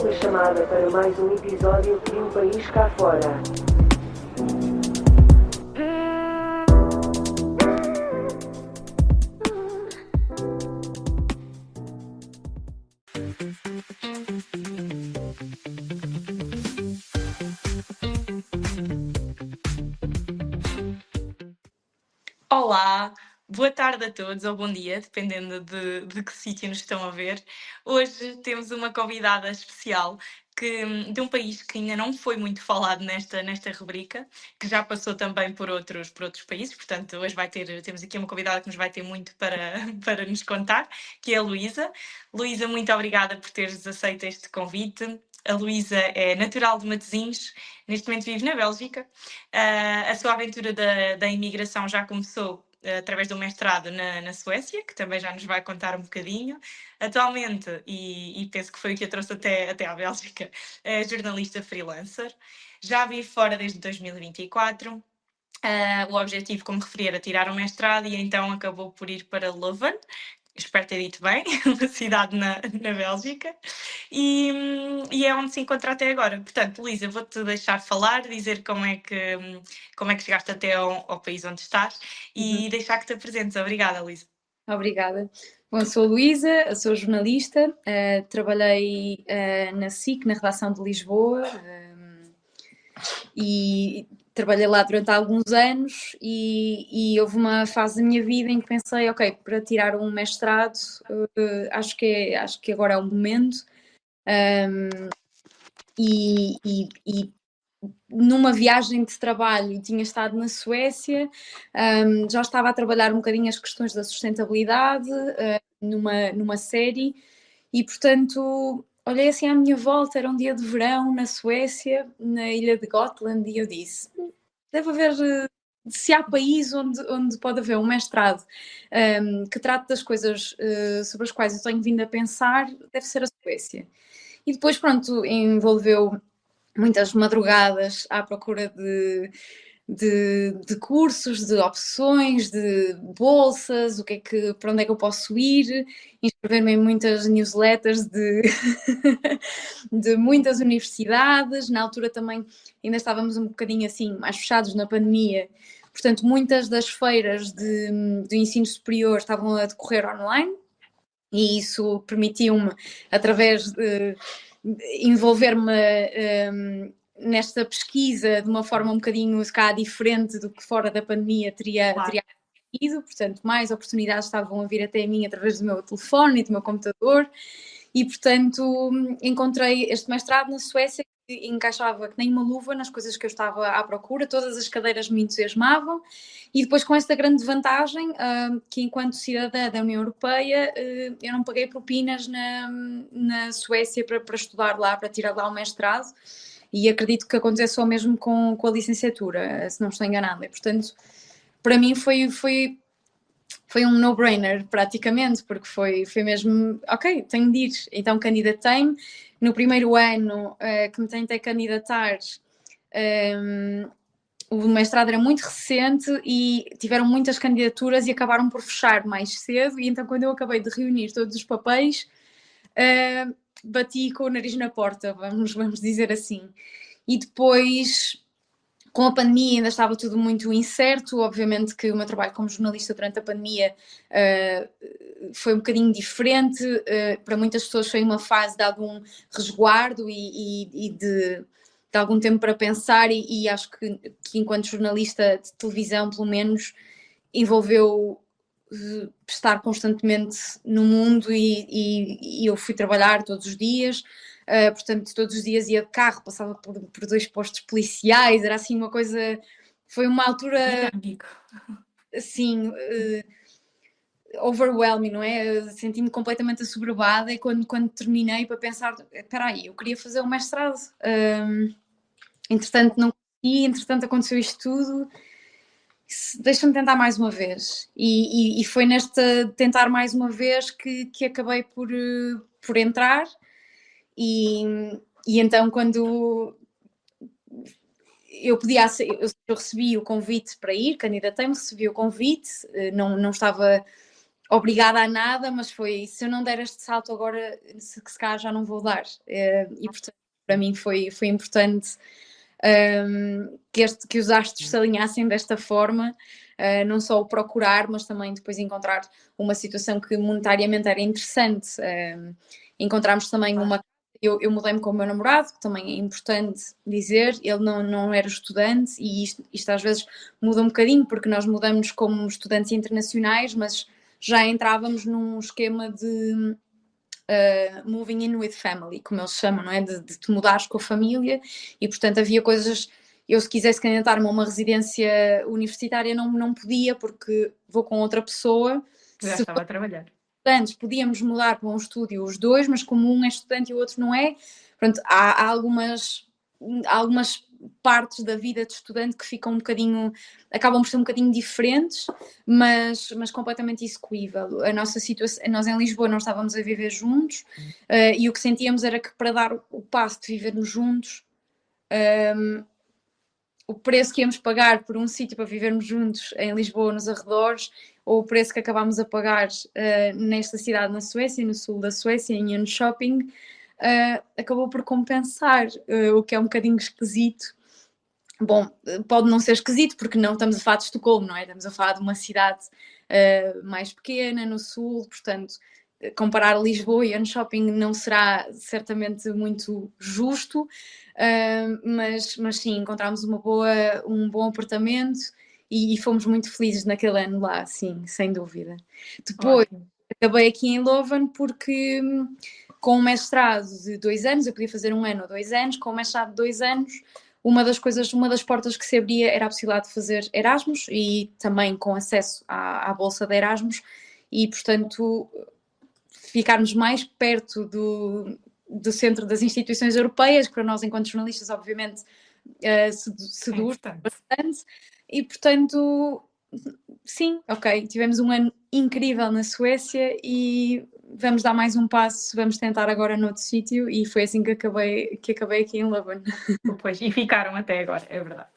sua chamada para mais um episódio de Um País Cá Fora. Olá, boa tarde a todos, ou bom dia, dependendo de que sítio nos estão a ver. Hoje temos uma convidada especial de um país que ainda não foi muito falado nesta rubrica, que já passou também por outros países, portanto, hoje temos aqui uma convidada que nos vai ter muito para, para nos contar, que é a Luísa. Luísa, muito obrigada por teres aceito este convite. A Luísa é natural de Matosinhos, neste momento vive na Bélgica. A sua aventura da imigração já começou através do mestrado na Suécia, que também já nos vai contar um bocadinho. Atualmente, e penso que foi o que a trouxe até à Bélgica, é jornalista freelancer. Já vive fora desde 2024. O objetivo, como referi, era tirar o mestrado e então acabou por ir para Leuven, espero ter dito bem, uma cidade na Bélgica, e é onde se encontra até agora. Portanto, Luísa, vou-te deixar falar, dizer como é que chegaste até ao país onde estás e deixar que te apresentes. Obrigada, Luísa. Obrigada. Bom, sou a Luísa, sou jornalista, trabalhei na SIC, na redação de Lisboa, e trabalhei lá durante alguns anos e houve uma fase da minha vida em que pensei, ok, para tirar um mestrado, acho que agora é o momento. E numa viagem de trabalho tinha estado na Suécia, já estava a trabalhar um bocadinho as questões da sustentabilidade numa série e, portanto, olhei assim à minha volta, era um dia de verão na Suécia, na ilha de Gotland, e eu disse, deve haver... Se há país onde pode haver um mestrado que trate das coisas sobre as quais eu tenho vindo a pensar, deve ser a Suécia. E depois, pronto, envolveu muitas madrugadas à procura de cursos, de opções, de bolsas, para onde é que eu posso ir, inscrever-me em muitas newsletters de muitas universidades. Na altura também ainda estávamos um bocadinho assim, mais fechados na pandemia, portanto muitas das feiras de ensino superior estavam a decorrer online e isso permitiu-me, através de envolver-me nesta pesquisa de uma forma um bocadinho, se calhar, diferente do que fora da pandemia teria acontecido. Portanto, mais oportunidades estavam a vir até mim através do meu telefone e do meu computador e, portanto, encontrei este mestrado na Suécia que encaixava que nem uma luva nas coisas que eu estava à procura, todas as cadeiras me entusiasmavam e depois com esta grande vantagem que enquanto cidadã da União Europeia eu não paguei propinas na Suécia para estudar lá, para tirar lá o mestrado e acredito que acontece só mesmo com a licenciatura, se não estou enganada, e portanto para mim foi um no-brainer praticamente, porque foi mesmo, ok, tenho de ir, então candidatei-me. No primeiro ano que me tentei candidatar, o mestrado era muito recente e tiveram muitas candidaturas e acabaram por fechar mais cedo, e então quando eu acabei de reunir todos os papéis, bati com o nariz na porta, vamos dizer assim. E depois, com a pandemia ainda estava tudo muito incerto, obviamente que o meu trabalho como jornalista durante a pandemia foi um bocadinho diferente, para muitas pessoas foi uma fase de algum resguardo e de algum tempo para pensar e acho que enquanto jornalista de televisão, pelo menos, envolveu estar constantemente no mundo e eu fui trabalhar todos os dias, portanto todos os dias ia de carro, passava por 2 postos policiais, era assim uma coisa, foi uma altura assim overwhelming, não é? Senti-me completamente assoberbada e quando terminei para pensar, espera aí, eu queria fazer o mestrado, entretanto não consegui, entretanto aconteceu isto tudo, deixa-me tentar mais uma vez e foi neste tentar mais uma vez que acabei por entrar e então quando eu recebi o convite para ir, candidatei-me, recebi o convite, não estava obrigada a nada, mas foi, se eu não der este salto agora, se calhar já não vou dar. E portanto, para mim foi importante que os astros se alinhassem desta forma, não só o procurar, mas também depois encontrar uma situação que monetariamente era interessante. Encontramos também uma... Eu mudei-me com o meu namorado, que também é importante dizer, ele não era estudante, e isto às vezes muda um bocadinho, porque nós mudamos como estudantes internacionais, mas já entrávamos num esquema de moving in with family, como eles chamam, não é? De te mudares com a família, e portanto havia coisas... Eu, se quisesse candidatar-me a uma residência universitária, não podia, porque vou com outra pessoa. Já estava a trabalhar. Antes podíamos mudar para um estúdio os dois, mas como um é estudante e o outro não é, pronto, há algumas partes da vida de estudante que ficam um bocadinho, acabam por ser um bocadinho diferentes, mas completamente execuível. A nossa situação, nós em Lisboa não estávamos a viver juntos, e o que sentíamos era que para dar o passo de vivermos juntos, o preço que íamos pagar por um sítio para vivermos juntos em Lisboa, nos arredores, ou o preço que acabámos a pagar nesta cidade na Suécia, no sul da Suécia, em Jönköping, acabou por compensar, o que é um bocadinho esquisito. Bom, pode não ser esquisito, porque não estamos a falar de Estocolmo, não é? Estamos a falar de uma cidade mais pequena, no sul, portanto, comparar Lisboa e Jönköping não será certamente muito justo, mas sim, encontramos um bom apartamento e fomos muito felizes naquele ano lá, sim, sem dúvida. Depois, acabei aqui em Leuven porque com um mestrado de 2 anos, eu podia fazer 1 ano ou 2 anos, com um mestrado de 2 anos, uma das portas que se abria era a possibilidade de fazer Erasmus, e também com acesso à bolsa de Erasmus, e portanto ficarmos mais perto do centro das instituições europeias, que para nós enquanto jornalistas obviamente seduz bastante, e portanto sim, ok, tivemos um ano incrível na Suécia e vamos dar mais um passo, vamos tentar agora noutro sítio, e foi assim que acabei aqui em Leuven. Pois, e ficaram até agora, é verdade.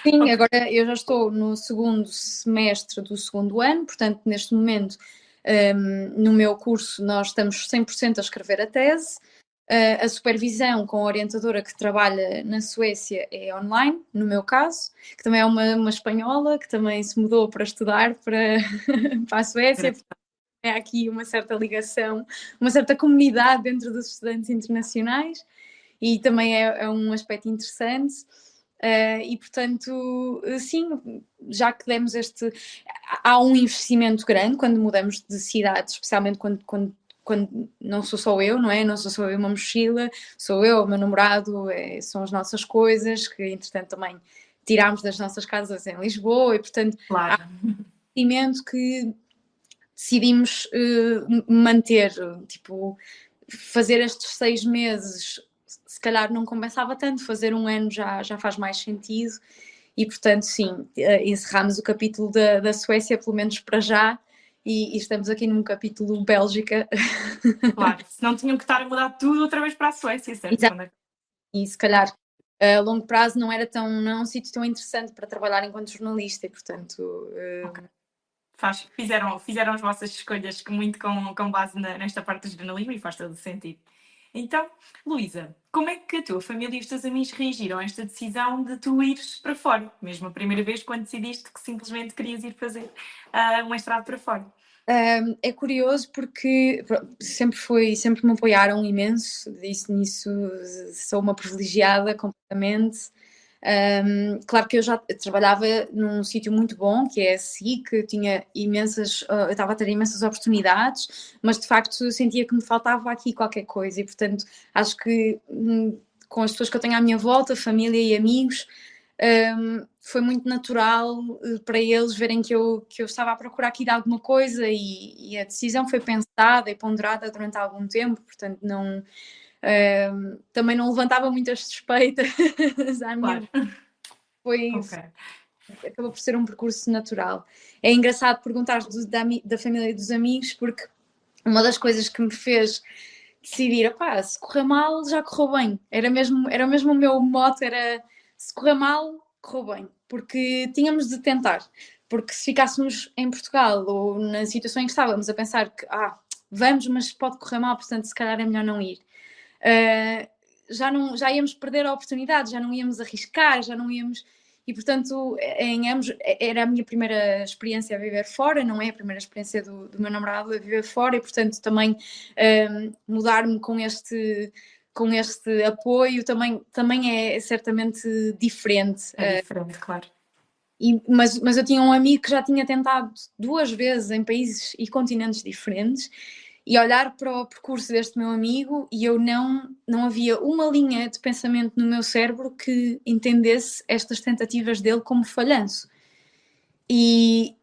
Sim, okay. Agora eu já estou no segundo semestre do segundo ano, portanto neste momento no meu curso nós estamos 100% a escrever a tese. A supervisão com a orientadora que trabalha na Suécia é online, no meu caso, que também é uma espanhola, que também se mudou para estudar para a Suécia. É aqui uma certa ligação, uma certa comunidade dentro dos estudantes internacionais, e também é um aspecto interessante. E portanto, sim, já que demos há um investimento grande quando mudamos de cidade, especialmente quando não sou só eu, não é? Não sou só eu uma mochila, sou eu, o meu namorado, são as nossas coisas, que entretanto também tirámos das nossas casas em Lisboa, e portanto claro. Há um investimento que decidimos manter, tipo, fazer estes 6 meses, se calhar não compensava tanto, fazer 1 ano já faz mais sentido, e portanto sim, encerramos o capítulo da Suécia, pelo menos para já, e estamos aqui num capítulo Bélgica. Claro, senão tinham que estar a mudar tudo outra vez para a Suécia, certo? Exato. E se calhar a longo prazo não é um sítio tão interessante para trabalhar enquanto jornalista, e portanto... Okay. Fizeram as vossas escolhas muito com base nesta parte do jornalismo, e faz todo sentido. Então, Luísa, como é que a tua família e os teus amigos reagiram a esta decisão de tu ires para fora? Mesmo a primeira vez quando decidiste que simplesmente querias ir fazer um mestrado para fora? É curioso porque sempre me apoiaram imenso, nisso sou uma privilegiada completamente. Claro que eu já trabalhava num sítio muito bom, que é a SIC, eu estava a ter imensas oportunidades, mas de facto eu sentia que me faltava aqui qualquer coisa, e portanto acho que com as pessoas que eu tenho à minha volta, família e amigos, foi muito natural para eles verem que eu estava a procurar aqui de alguma coisa, e a decisão foi pensada e ponderada durante algum tempo, portanto não... também não levantava muitas suspeitas à minha vida. Acabou por ser um percurso natural. É engraçado perguntar da família e dos amigos, porque uma das coisas que me fez decidir, se correr mal, já correu bem. Era mesmo o meu mote, era se correr mal, correu bem, porque tínhamos de tentar. porque se ficássemos em Portugal ou na situação em que estávamos a pensar que vamos, mas pode correr mal, portanto se calhar é melhor não ir, já íamos perder a oportunidade, já não íamos arriscar, já não íamos... E, portanto, em ambos, era a minha primeira experiência a viver fora, não é a primeira experiência do meu namorado a viver fora, e, portanto, também mudar-me com este apoio também é certamente diferente. É diferente, claro. Mas eu tinha um amigo que já tinha tentado 2 vezes em países e continentes diferentes, e olhar para o percurso deste meu amigo, e eu não havia uma linha de pensamento no meu cérebro que entendesse estas tentativas dele como falhanço. E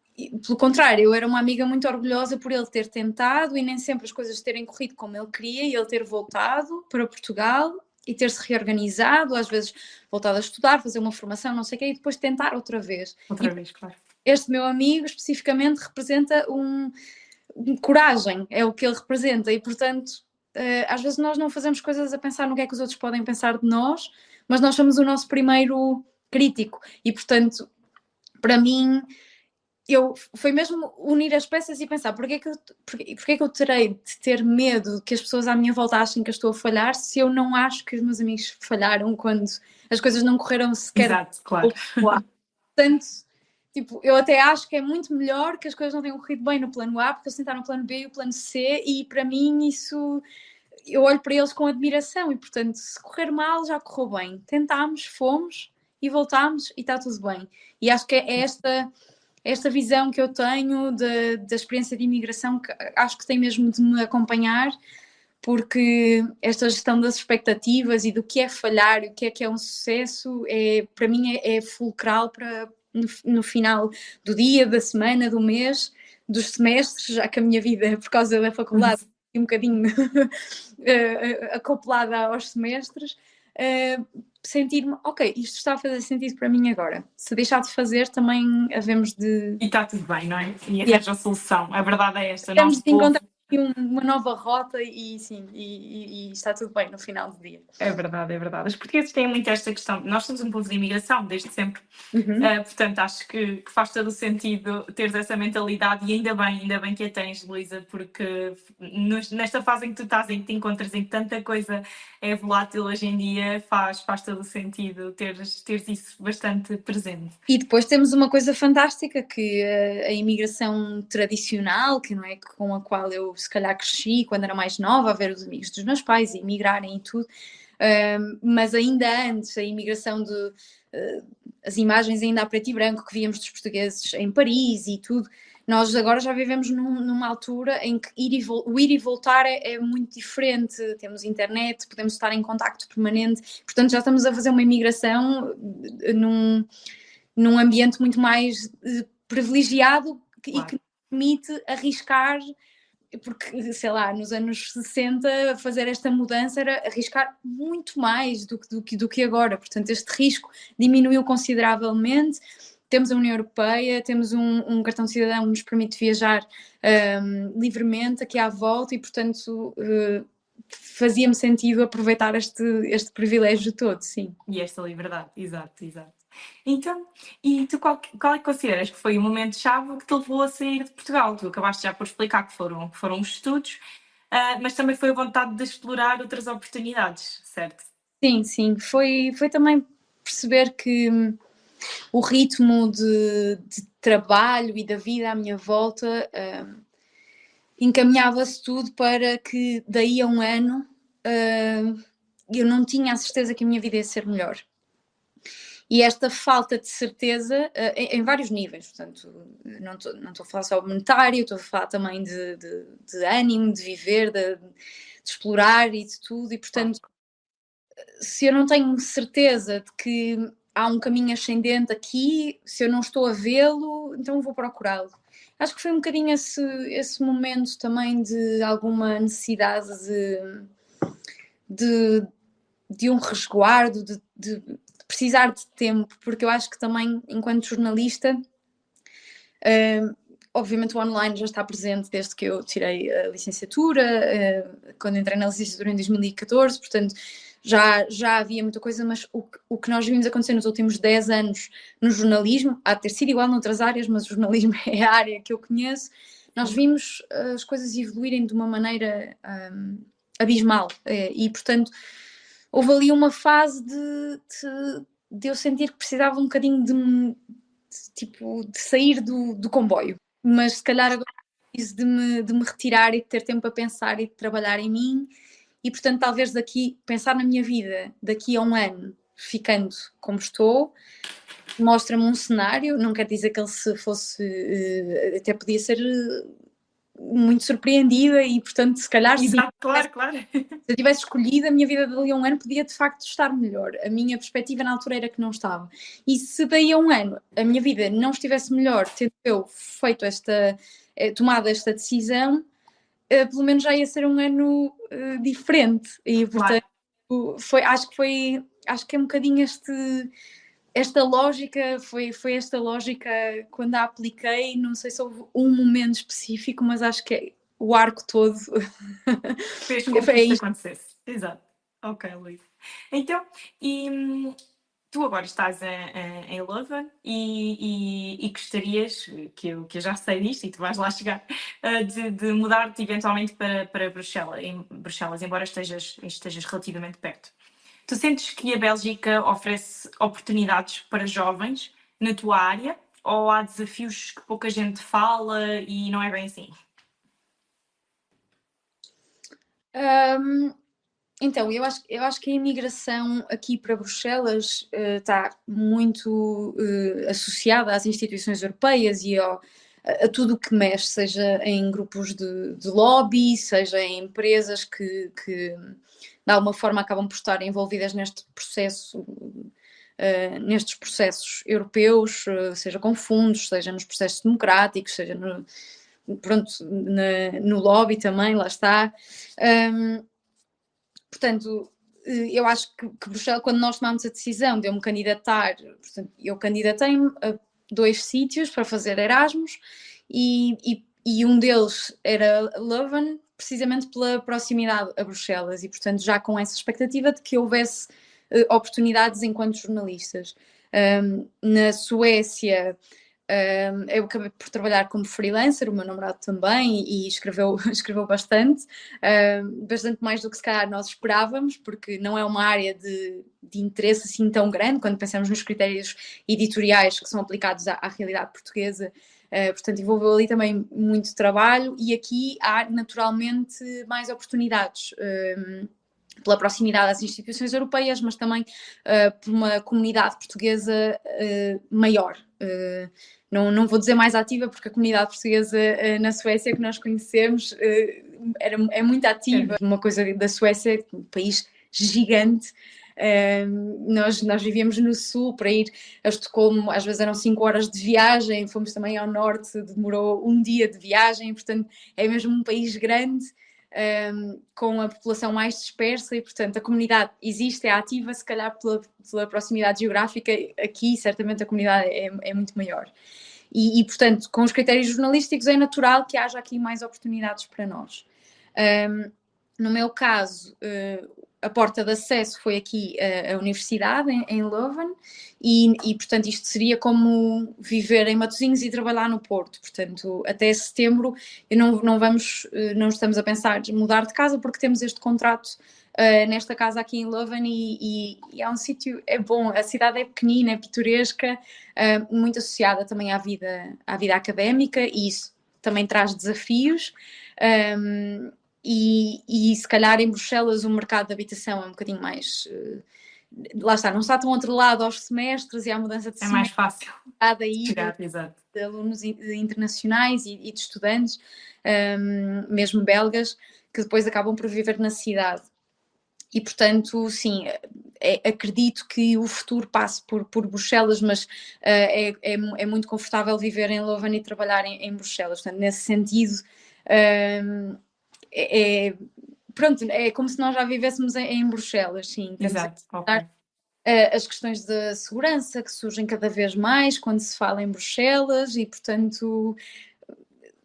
pelo contrário, eu era uma amiga muito orgulhosa por ele ter tentado e nem sempre as coisas terem corrido como ele queria, e ele ter voltado para Portugal e ter-se reorganizado, às vezes voltado a estudar, fazer uma formação, não sei o quê, e depois tentar outra vez. Outra vez, claro. Este meu amigo especificamente representa coragem, é o que ele representa, e portanto às vezes nós não fazemos coisas a pensar no que é que os outros podem pensar de nós, mas nós somos o nosso primeiro crítico, e portanto para mim foi mesmo unir as peças e pensar porque é que eu terei de ter medo que as pessoas à minha volta achem que eu estou a falhar, se eu não acho que os meus amigos falharam quando as coisas não correram sequer. Exato, claro. Portanto, tipo, eu até acho que é muito melhor que as coisas não tenham corrido bem no plano A, porque eles tentaram o plano B e o plano C, e para mim isso, eu olho para eles com admiração, e portanto, se correr mal, já correu bem. Tentámos, fomos e voltámos e está tudo bem. E acho que é esta visão que eu tenho da experiência de imigração, que acho que tem mesmo de me acompanhar, porque esta gestão das expectativas e do que é falhar e o que é um sucesso, para mim é fulcral para no final do dia, da semana, do mês, dos semestres, já que a minha vida, por causa da faculdade, um bocadinho acoplada aos semestres, sentir-me, ok, isto está a fazer sentido para mim agora. Se deixar de fazer, também havemos de... E está tudo bem, não é? E arranja a solução. A verdade é esta. Temos de encontrar uma nova rota e está tudo bem no final do dia. É verdade, é verdade. Os portugueses têm muito esta questão. Nós somos um povo de imigração desde sempre. Portanto, acho que faz todo o sentido teres essa mentalidade, e ainda bem que a tens, Luísa, porque nesta fase em que tu estás, em que te encontras, em que tanta coisa é volátil hoje em dia, faz todo o sentido teres isso bastante presente. E depois temos uma coisa fantástica, que a imigração tradicional, que não é, com a qual eu se calhar cresci quando era mais nova, a ver os amigos dos meus pais e imigrarem e tudo, mas ainda antes, a imigração as imagens ainda a preto e branco que víamos dos portugueses em Paris e tudo, nós agora já vivemos numa altura em que o ir e voltar é muito diferente. Temos internet, podemos estar em contacto permanente, portanto já estamos a fazer uma imigração num ambiente muito mais privilegiado, claro, e que permite arriscar, porque, sei lá, nos anos 60 fazer esta mudança era arriscar muito mais do que agora, portanto este risco diminuiu consideravelmente. Temos a União Europeia, temos um cartão de cidadão que nos permite viajar livremente aqui à volta, e portanto fazia-me sentido aproveitar este privilégio todo, sim. E esta liberdade, exato. Então, e tu qual é que consideras que foi o momento-chave que te levou a sair de Portugal? Tu acabaste já por explicar que foram os estudos, mas também foi a vontade de explorar outras oportunidades, certo? Sim, foi também perceber que o ritmo de trabalho e da vida à minha volta encaminhava-se tudo para que daí a um ano eu não tinha a certeza que a minha vida ia ser melhor. E esta falta de certeza em vários níveis, portanto, não estou a falar só monetário, estou a falar também de ânimo, de viver, de explorar e de tudo, e portanto, se eu não tenho certeza de que há um caminho ascendente aqui, se eu não estou a vê-lo, então vou procurá-lo. Acho que foi um bocadinho esse momento também de alguma necessidade de um resguardo, de precisar de tempo, porque eu acho que também, enquanto jornalista, obviamente o online já está presente desde que eu tirei a licenciatura, quando entrei na licenciatura em 2014, portanto já havia muita coisa, mas o que nós vimos acontecer nos últimos 10 anos no jornalismo, há de ter sido igual noutras áreas, mas o jornalismo é a área que eu conheço, nós vimos as coisas evoluírem de uma maneira abismal. E, portanto, houve ali uma fase de eu sentir que precisava um bocadinho de sair do comboio. Mas se calhar agora preciso de me retirar e de ter tempo a pensar e de trabalhar em mim. E, portanto, talvez pensar na minha vida daqui a um ano, ficando como estou, mostra-me um cenário, não quer dizer que ele se fosse, até podia ser muito surpreendida e, portanto, se calhar... Exato, claro. Se eu tivesse escolhido, a minha vida dali a um ano podia, de facto, estar melhor. A minha perspectiva na altura era que não estava. E se daí a um ano a minha vida não estivesse melhor, tendo eu feito tomado esta decisão, pelo menos já ia ser um ano diferente. E, portanto, acho que é um bocadinho esta lógica, foi esta lógica quando a apliquei, não sei se houve um momento específico, mas acho que é o arco todo. Fez com que isto acontecesse. Exato. Ok, Luís. Então, tu agora estás em Leuven e gostarias, que eu já sei disto e tu vais lá chegar, de mudar-te eventualmente para Bruxelas, embora estejas relativamente perto. Tu sentes que a Bélgica oferece oportunidades para jovens na tua área ou há desafios que pouca gente fala e não é bem assim? Então, eu acho que a imigração aqui para Bruxelas está muito associada às instituições europeias e a tudo o que mexe, seja em grupos de lobby, seja em empresas que de alguma forma acabam por estar envolvidas neste processo, nestes processos europeus, seja com fundos, seja nos processos democráticos, seja no lobby também, lá está. Portanto, eu acho que Bruxelas, quando nós tomámos a decisão de eu me candidatar, portanto, eu candidatei-me a 2 sítios para fazer Erasmus e um deles era Leuven, precisamente pela proximidade a Bruxelas e, portanto, já com essa expectativa de que houvesse oportunidades enquanto jornalistas. Na Suécia, eu acabei por trabalhar como freelancer, o meu namorado também, e escreveu bastante, bastante mais do que se calhar nós esperávamos, porque não é uma área de interesse assim tão grande, quando pensamos nos critérios editoriais que são aplicados à realidade portuguesa. Portanto, envolveu ali também muito trabalho e aqui há naturalmente mais oportunidades. Pela proximidade às instituições europeias, mas também por uma comunidade portuguesa maior. Não vou dizer mais ativa, porque a comunidade portuguesa na Suécia que nós conhecemos é muito ativa. Uma coisa da Suécia, um país gigante. Nós vivíamos no sul, para ir a Estocolmo às vezes eram 5 horas de viagem, fomos também ao norte, demorou um dia de viagem, portanto é mesmo um país grande, com a população mais dispersa e, portanto, a comunidade existe, é ativa, se calhar pela proximidade geográfica, aqui certamente a comunidade é muito maior. E, portanto, com os critérios jornalísticos é natural que haja aqui mais oportunidades para nós. No meu caso, a porta de acesso foi aqui a universidade, em Leuven, e, portanto, isto seria como viver em Matosinhos e trabalhar no Porto. Portanto, até setembro não estamos a pensar em mudar de casa, porque temos este contrato nesta casa aqui em Leuven e é um sítio, é bom, a cidade é pequenina, é pitoresca, muito associada também à vida académica, e isso também traz desafios. E se calhar em Bruxelas o mercado de habitação é um bocadinho mais... lá está, não está tão atrelado aos semestres e à mudança de semestre. É mais fácil de alunos internacionais e de estudantes, mesmo belgas, que depois acabam por viver na cidade. E, portanto, sim, acredito que o futuro passe por Bruxelas, mas é muito confortável viver em Leuven e trabalhar em Bruxelas. Portanto, nesse sentido... pronto, é como se nós já vivêssemos em Bruxelas, sim. Exato, ok. As questões de segurança que surgem cada vez mais quando se fala em Bruxelas e, portanto,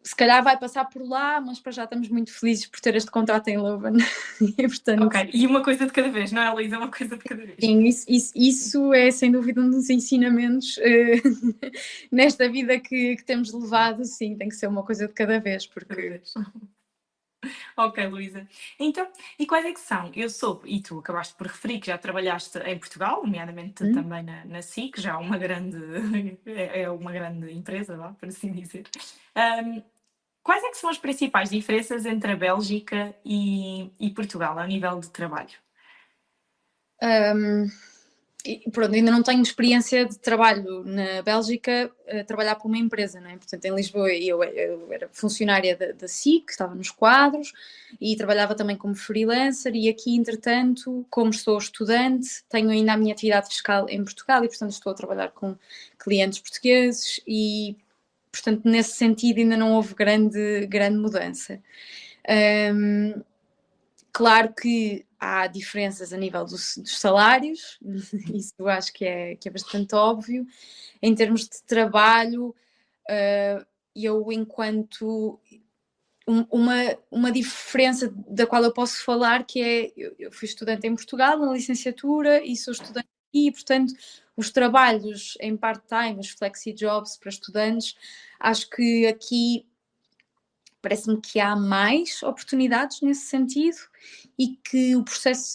se calhar vai passar por lá, mas para já estamos muito felizes por ter este contrato em Leuven. E, portanto, Ok, e uma coisa de cada vez, não é, Luísa? Uma coisa de cada vez. sim, isso é sem dúvida um dos ensinamentos nesta vida que temos levado, sim, tem que ser uma coisa de cada vez, Cada porque vez. Ok, Luísa. Então, e quais é que são? Eu soube, e tu acabaste por referir que já trabalhaste em Portugal, nomeadamente também na SIC, já uma grande, é uma grande empresa, vá, por assim dizer. Quais é que são as principais diferenças entre a Bélgica e Portugal ao nível de trabalho? pronto, ainda não tenho experiência de trabalho na Bélgica, a trabalhar para uma empresa, não é? Portanto, em Lisboa eu era funcionária da SIC, estava nos quadros e trabalhava também como freelancer, e aqui, entretanto, como sou estudante, tenho ainda a minha atividade fiscal em Portugal e, portanto, estou a trabalhar com clientes portugueses e, portanto, nesse sentido ainda não houve grande mudança. Claro que há diferenças a nível dos salários, isso eu acho que é bastante óbvio. Em termos de trabalho, eu enquanto uma diferença da qual eu posso falar, que é, eu fui estudante em Portugal na licenciatura e sou estudante aqui, e portanto os trabalhos em part-time, os flexi-jobs para estudantes, acho que aqui parece-me que há mais oportunidades nesse sentido e que o processo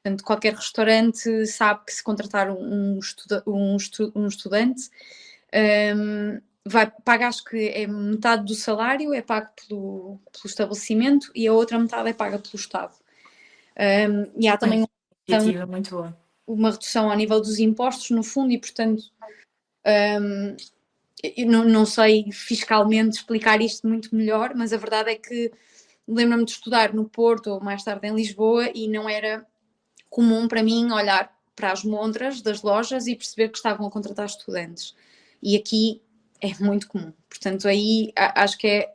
portanto, qualquer restaurante sabe que se contratar um estudante, paga, acho que é metade do salário é pago pelo estabelecimento e a outra metade é paga pelo Estado. E há também muito boa. Uma redução ao nível dos impostos, no fundo, e portanto eu não sei fiscalmente explicar isto muito melhor, mas a verdade é que lembro-me de estudar no Porto ou mais tarde em Lisboa e não era comum para mim olhar para as montras das lojas e perceber que estavam a contratar estudantes. E aqui é muito comum. Portanto, aí acho que é,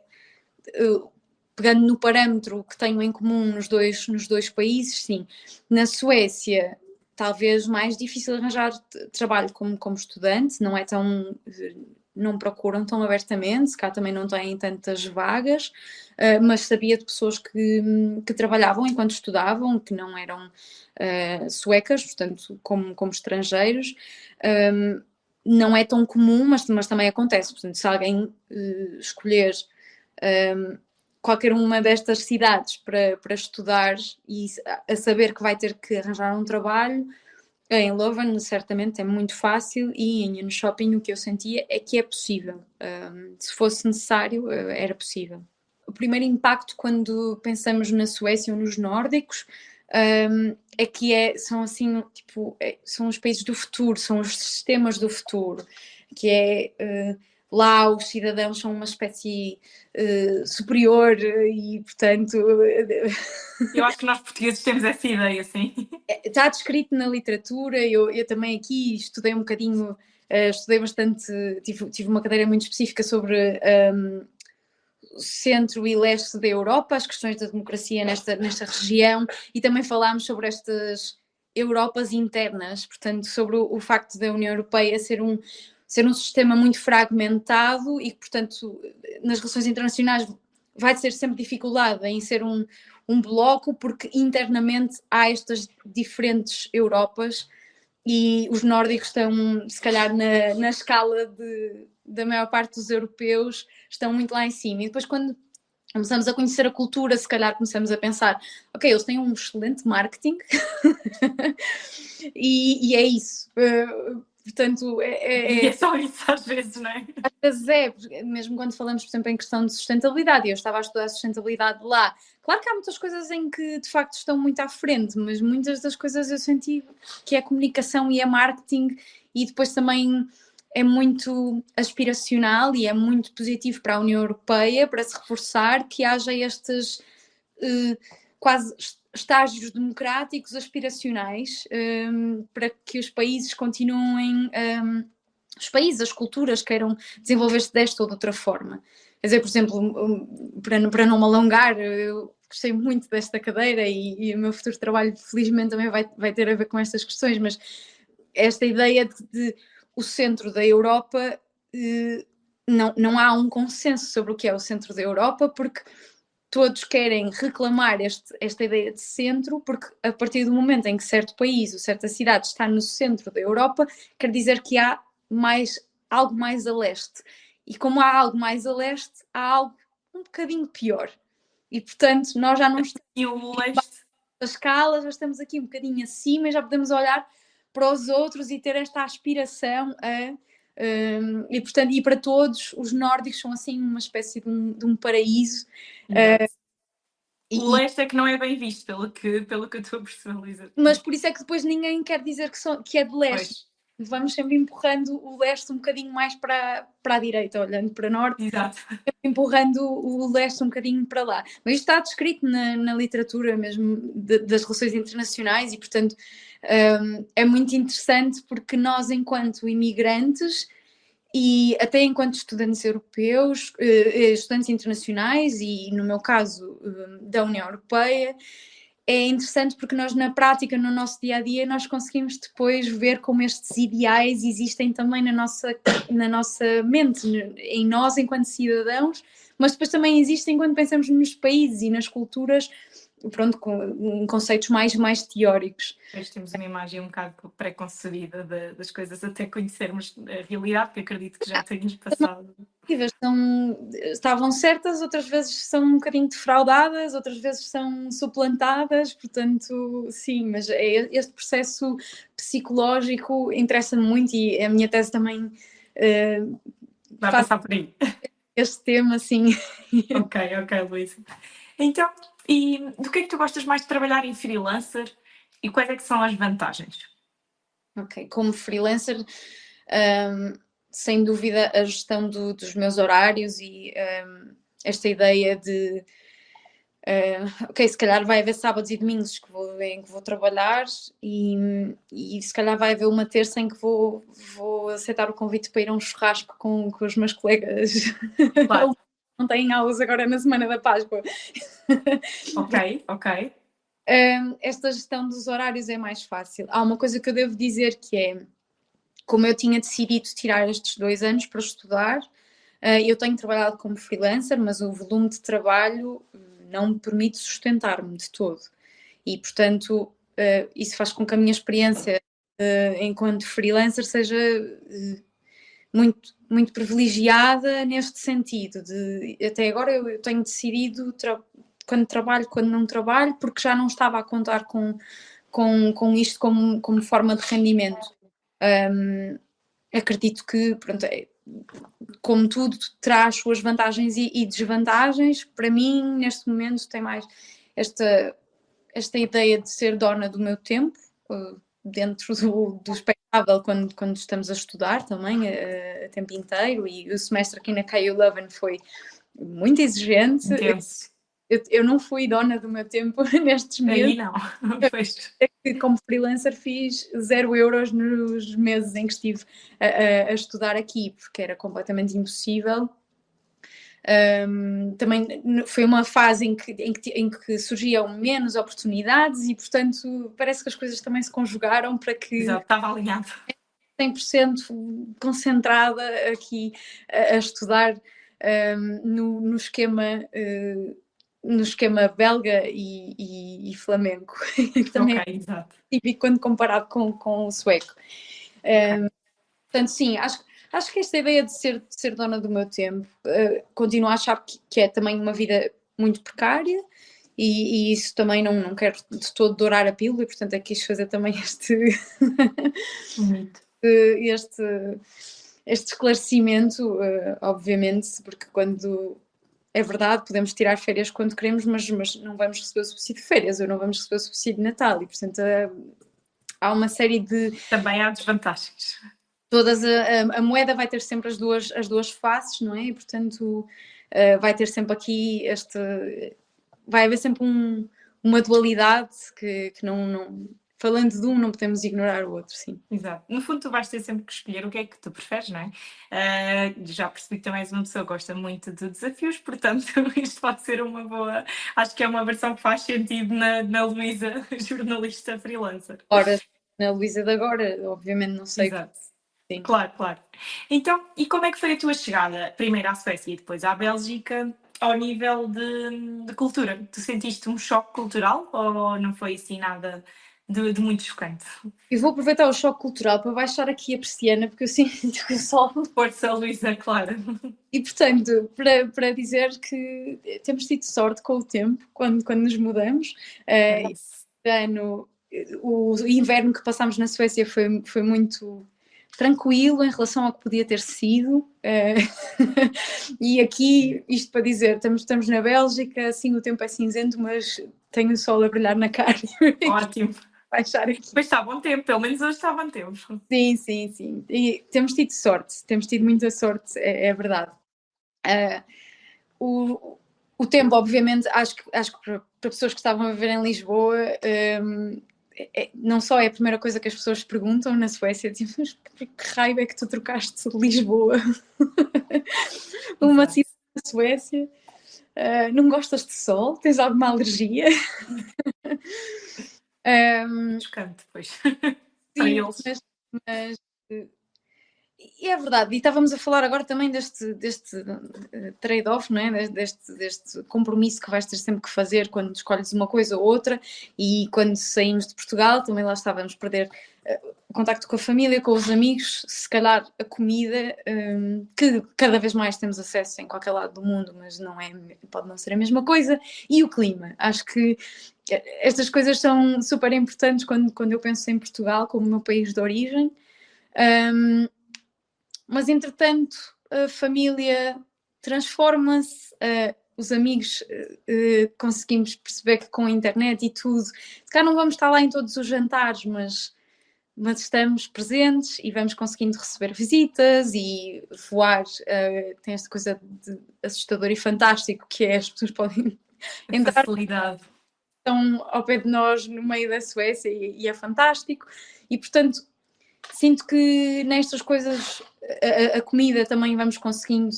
pegando no parâmetro que tenho em comum nos dois países, sim. Na Suécia, talvez mais difícil arranjar trabalho como estudante, não é tão... não procuram tão abertamente, cá também não têm tantas vagas, mas sabia de pessoas que trabalhavam enquanto estudavam, que não eram suecas, portanto, como estrangeiros. Não é tão comum, mas também acontece. Portanto, se alguém escolher qualquer uma destas cidades para estudar e a saber que vai ter que arranjar um trabalho, em Leuven certamente é muito fácil, e em Shopping o que eu sentia é que é possível. Se fosse necessário, era possível. O primeiro impacto quando pensamos na Suécia ou nos nórdicos é que são assim, tipo, são os países do futuro, são os sistemas do futuro, que é... lá os cidadãos são uma espécie superior e, portanto... Eu acho que nós portugueses temos essa ideia, sim. Está descrito na literatura, eu também aqui estudei um bocadinho, estudei bastante, tive uma cadeira muito específica sobre centro e leste da Europa, as questões da democracia nesta região, e também falámos sobre estas Europas internas, portanto, sobre o facto da União Europeia ser um sistema muito fragmentado e que, portanto, nas relações internacionais vai ter sempre dificuldade em ser um bloco, porque internamente há estas diferentes Europas e os nórdicos estão, se calhar, na escala da maior parte dos europeus, estão muito lá em cima. E depois, quando começamos a conhecer a cultura, se calhar começamos a pensar, ok, eles têm um excelente marketing e é isso. Portanto, E é só isso às vezes, não é? Às vezes mesmo quando falamos, por exemplo, em questão de sustentabilidade, eu estava a estudar sustentabilidade lá. Claro que há muitas coisas em que de facto estão muito à frente, mas muitas das coisas eu senti que é comunicação e é marketing, e depois também é muito aspiracional e é muito positivo para a União Europeia, para se reforçar que haja estes quase estágios democráticos aspiracionais, para que os países continuem, os países, as culturas queiram desenvolver-se desta ou de outra forma. Quer dizer, por exemplo, para não me alongar, eu gostei muito desta cadeira e o meu futuro trabalho felizmente também vai ter a ver com estas questões, mas esta ideia de o centro da Europa não há um consenso sobre o que é o centro da Europa, porque todos querem reclamar esta ideia de centro, porque a partir do momento em que certo país ou certa cidade está no centro da Europa, quer dizer que há algo mais a leste. E como há algo mais a leste, há algo um bocadinho pior. E, portanto, nós já não estamos E o leste? na escala, já estamos aqui um bocadinho acima e já podemos olhar para os outros e ter esta aspiração a... e, portanto, e para todos, os nórdicos são assim uma espécie de um paraíso. O leste é que não é bem visto, pelo que eu estou a perceber, Luísa. Mas por isso é que depois ninguém quer dizer que é de leste. Pois. Vamos sempre empurrando o leste um bocadinho mais para a direita, olhando para norte, Exato. empurrando o leste um bocadinho para lá. Mas isto está descrito na literatura mesmo das relações internacionais e, portanto, é muito interessante porque nós, enquanto imigrantes e até enquanto estudantes europeus, estudantes internacionais e, no meu caso, da União Europeia, é interessante porque nós, na prática, no nosso dia-a-dia, nós conseguimos depois ver como estes ideais existem também na nossa mente, em nós enquanto cidadãos, mas depois também existem quando pensamos nos países e nas culturas, pronto, com conceitos mais teóricos. Depois temos uma imagem um bocado pré-concebida das coisas até conhecermos a realidade, porque acredito que já tenhamos passado. Estavam certas, outras vezes são um bocadinho defraudadas, outras vezes são suplantadas, portanto, sim, mas este processo psicológico interessa-me muito e a minha tese também vai passar por aí. Este tema, sim. Ok, Luísa. Então, e do que é que tu gostas mais de trabalhar em freelancer e quais é que são as vantagens? Ok, como freelancer, sem dúvida a gestão dos meus horários e esta ideia de ok, se calhar vai haver sábados e domingos em que vou trabalhar e se calhar vai haver uma terça em que vou aceitar o convite para ir a um churrasco com os meus colegas. Claro. Não têm aulas agora na semana da Páscoa. Ok. Esta gestão dos horários é mais fácil. Há uma coisa que eu devo dizer que é, como eu tinha decidido tirar estes 2 anos para estudar, eu tenho trabalhado como freelancer, mas o volume de trabalho não me permite sustentar-me de todo. E, portanto, isso faz com que a minha experiência enquanto freelancer seja muito, muito privilegiada neste sentido. Até agora eu tenho decidido quando trabalho, quando não trabalho, porque já não estava a contar com isto como forma de rendimento. Acredito que, pronto, como tudo traz suas vantagens e desvantagens, para mim, neste momento, tem mais esta ideia de ser dona do meu tempo, dentro do expectável quando estamos a estudar também, a tempo inteiro, e o semestre aqui na KU Leuven foi muito exigente. Intenso. Eu não fui dona do meu tempo nestes meses. Aí não. Pois. Como freelancer fiz 0 euros nos meses em que estive a estudar aqui, porque era completamente impossível. Também foi uma fase em que surgiam menos oportunidades e, portanto, parece que as coisas também se conjugaram para que... Exato, estava alinhado. 100% concentrada aqui a estudar no esquema belga e flamenco, que também é típico quando comparado com o sueco. Portanto, sim, acho que esta ideia de ser dona do meu tempo, continuo a achar que é também uma vida muito precária e isso também não quero de todo dourar a pílula e, portanto, quis fazer também este esclarecimento, obviamente, porque quando é verdade, podemos tirar férias quando queremos, mas não vamos receber o subsídio de férias ou não vamos receber o subsídio de Natal e, portanto, há uma série de... Também há desvantagens. A moeda vai ter sempre as duas faces, não é? E, portanto, vai ter sempre aqui vai haver sempre uma dualidade que não... Falando de um, não podemos ignorar o outro, sim. Exato. No fundo, tu vais ter sempre que escolher o que é que tu preferes, não é? Já percebi que também és uma pessoa que gosta muito de desafios, portanto, isto pode ser uma boa... Acho que é uma versão que faz sentido na Luísa, jornalista freelancer. Ora, na Luísa de agora, obviamente não sei. Exato. Sim. Claro, claro. Então, e como é que foi a tua chegada, primeiro à Suécia e depois à Bélgica, ao nível de cultura? Tu sentiste um choque cultural ou não foi assim nada de muito chocante? Eu vou aproveitar o choque cultural para baixar aqui a persiana, porque eu sinto que o sol. Força, Luísa, claro. E, portanto, para dizer que temos tido sorte com o tempo, quando nos mudamos. É isso. Ano, o inverno que passámos na Suécia foi muito tranquilo em relação ao que podia ter sido. E aqui, isto para dizer, estamos na Bélgica, assim o tempo é cinzento, mas tenho o sol a brilhar na cara. Ótimo. Baixar aqui. Mas está bom tempo, pelo menos hoje está bom tempo. Sim, sim, sim. E temos tido sorte, temos tido muita sorte, é verdade. O tempo, obviamente, acho que para pessoas que estavam a viver em Lisboa, não só é a primeira coisa que as pessoas perguntam na Suécia, tipo, mas que raiva é que tu trocaste de Lisboa? Uma cidade da Suécia, não gostas de sol? Tens alguma alergia? Chocante, pois. Sim, Para eles. mas e é verdade, e estávamos a falar agora também deste trade-off, não é? Deste compromisso que vais ter sempre que fazer quando escolhes uma coisa ou outra, e quando saímos de Portugal também lá estávamos a perder o contacto com a família, com os amigos, se calhar a comida, que cada vez mais temos acesso em qualquer lado do mundo, mas pode não ser a mesma coisa, e o clima. Acho que estas coisas são super importantes quando eu penso em Portugal como o meu país de origem. Mas entretanto a família transforma-se, os amigos conseguimos perceber que com a internet e tudo, se calhar não vamos estar lá em todos os jantares, mas estamos presentes e vamos conseguindo receber visitas e voar. Tem esta coisa de assustador e fantástico que é as pessoas podem entrar, Facilidade. estão ao pé de nós no meio da Suécia e é fantástico. E portanto sinto que nestas coisas a comida também vamos conseguindo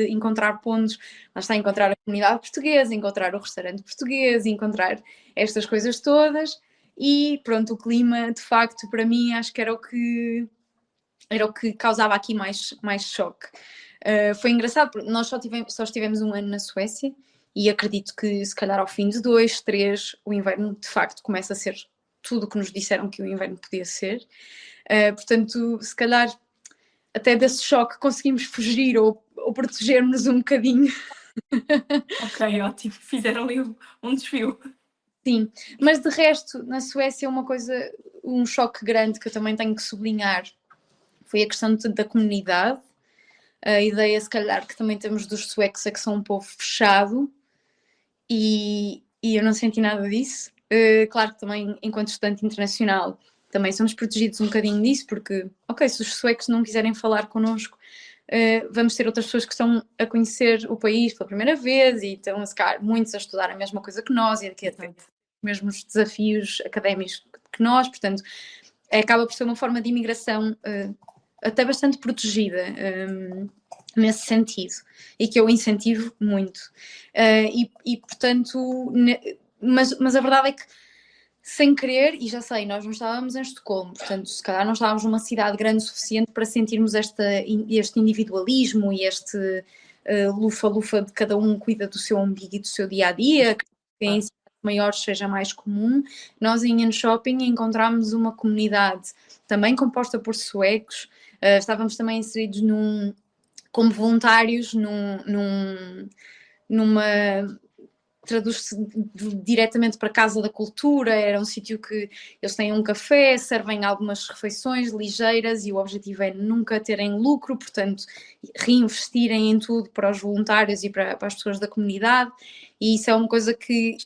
encontrar pontos, lá está, encontrar a comunidade portuguesa, encontrar o restaurante português, encontrar estas coisas todas. E pronto, o clima de facto para mim acho que era o que causava aqui mais choque. Foi engraçado porque nós só estivemos um ano na Suécia e acredito que se calhar ao fim de 2, 3 o inverno de facto começa a ser tudo o que nos disseram que o inverno podia ser. Portanto, se calhar até desse choque conseguimos fugir ou proteger-nos um bocadinho. Ok, ótimo. Fizeram ali um desvio. Sim, mas de resto, na Suécia um choque grande que eu também tenho que sublinhar foi a questão da comunidade. A ideia, se calhar, que também temos dos suecos é que são um povo fechado e eu não senti nada disso. Claro que também, enquanto estudante internacional, também somos protegidos um bocadinho disso, porque, ok, se os suecos não quiserem falar connosco, vamos ter outras pessoas que estão a conhecer o país pela primeira vez e estão, se calhar, muitos a estudar a mesma coisa que nós e a ter os mesmos desafios académicos que nós, portanto, acaba por ser uma forma de imigração até bastante protegida nesse sentido e que eu incentivo muito. Portanto, mas a verdade é que sem querer, e já sei, nós não estávamos em Estocolmo, portanto, se calhar não estávamos numa cidade grande o suficiente para sentirmos este individualismo e este lufa-lufa de cada um cuida do seu umbigo e do seu dia-a-dia, que em cidades maiores seja mais comum. Nós em Enköping encontramos uma comunidade também composta por suecos, estávamos também inseridos como voluntários numa traduz-se diretamente para a Casa da Cultura, era um sítio que eles têm um café, servem algumas refeições ligeiras e o objetivo é nunca terem lucro, portanto reinvestirem em tudo para os voluntários e para as pessoas da comunidade, e isso é uma coisa que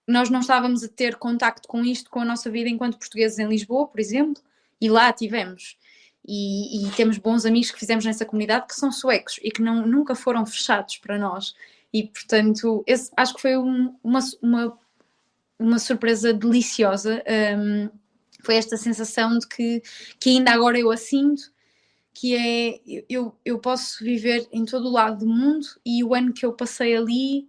nós não estávamos a ter contacto com isto com a nossa vida enquanto portugueses em Lisboa, por exemplo, e lá tivemos. E temos bons amigos que fizemos nessa comunidade que são suecos e que nunca foram fechados para nós. E, portanto, acho que foi uma surpresa deliciosa. Foi esta sensação de que ainda agora eu a sinto, que é, eu posso viver em todo o lado do mundo e o ano que eu passei ali,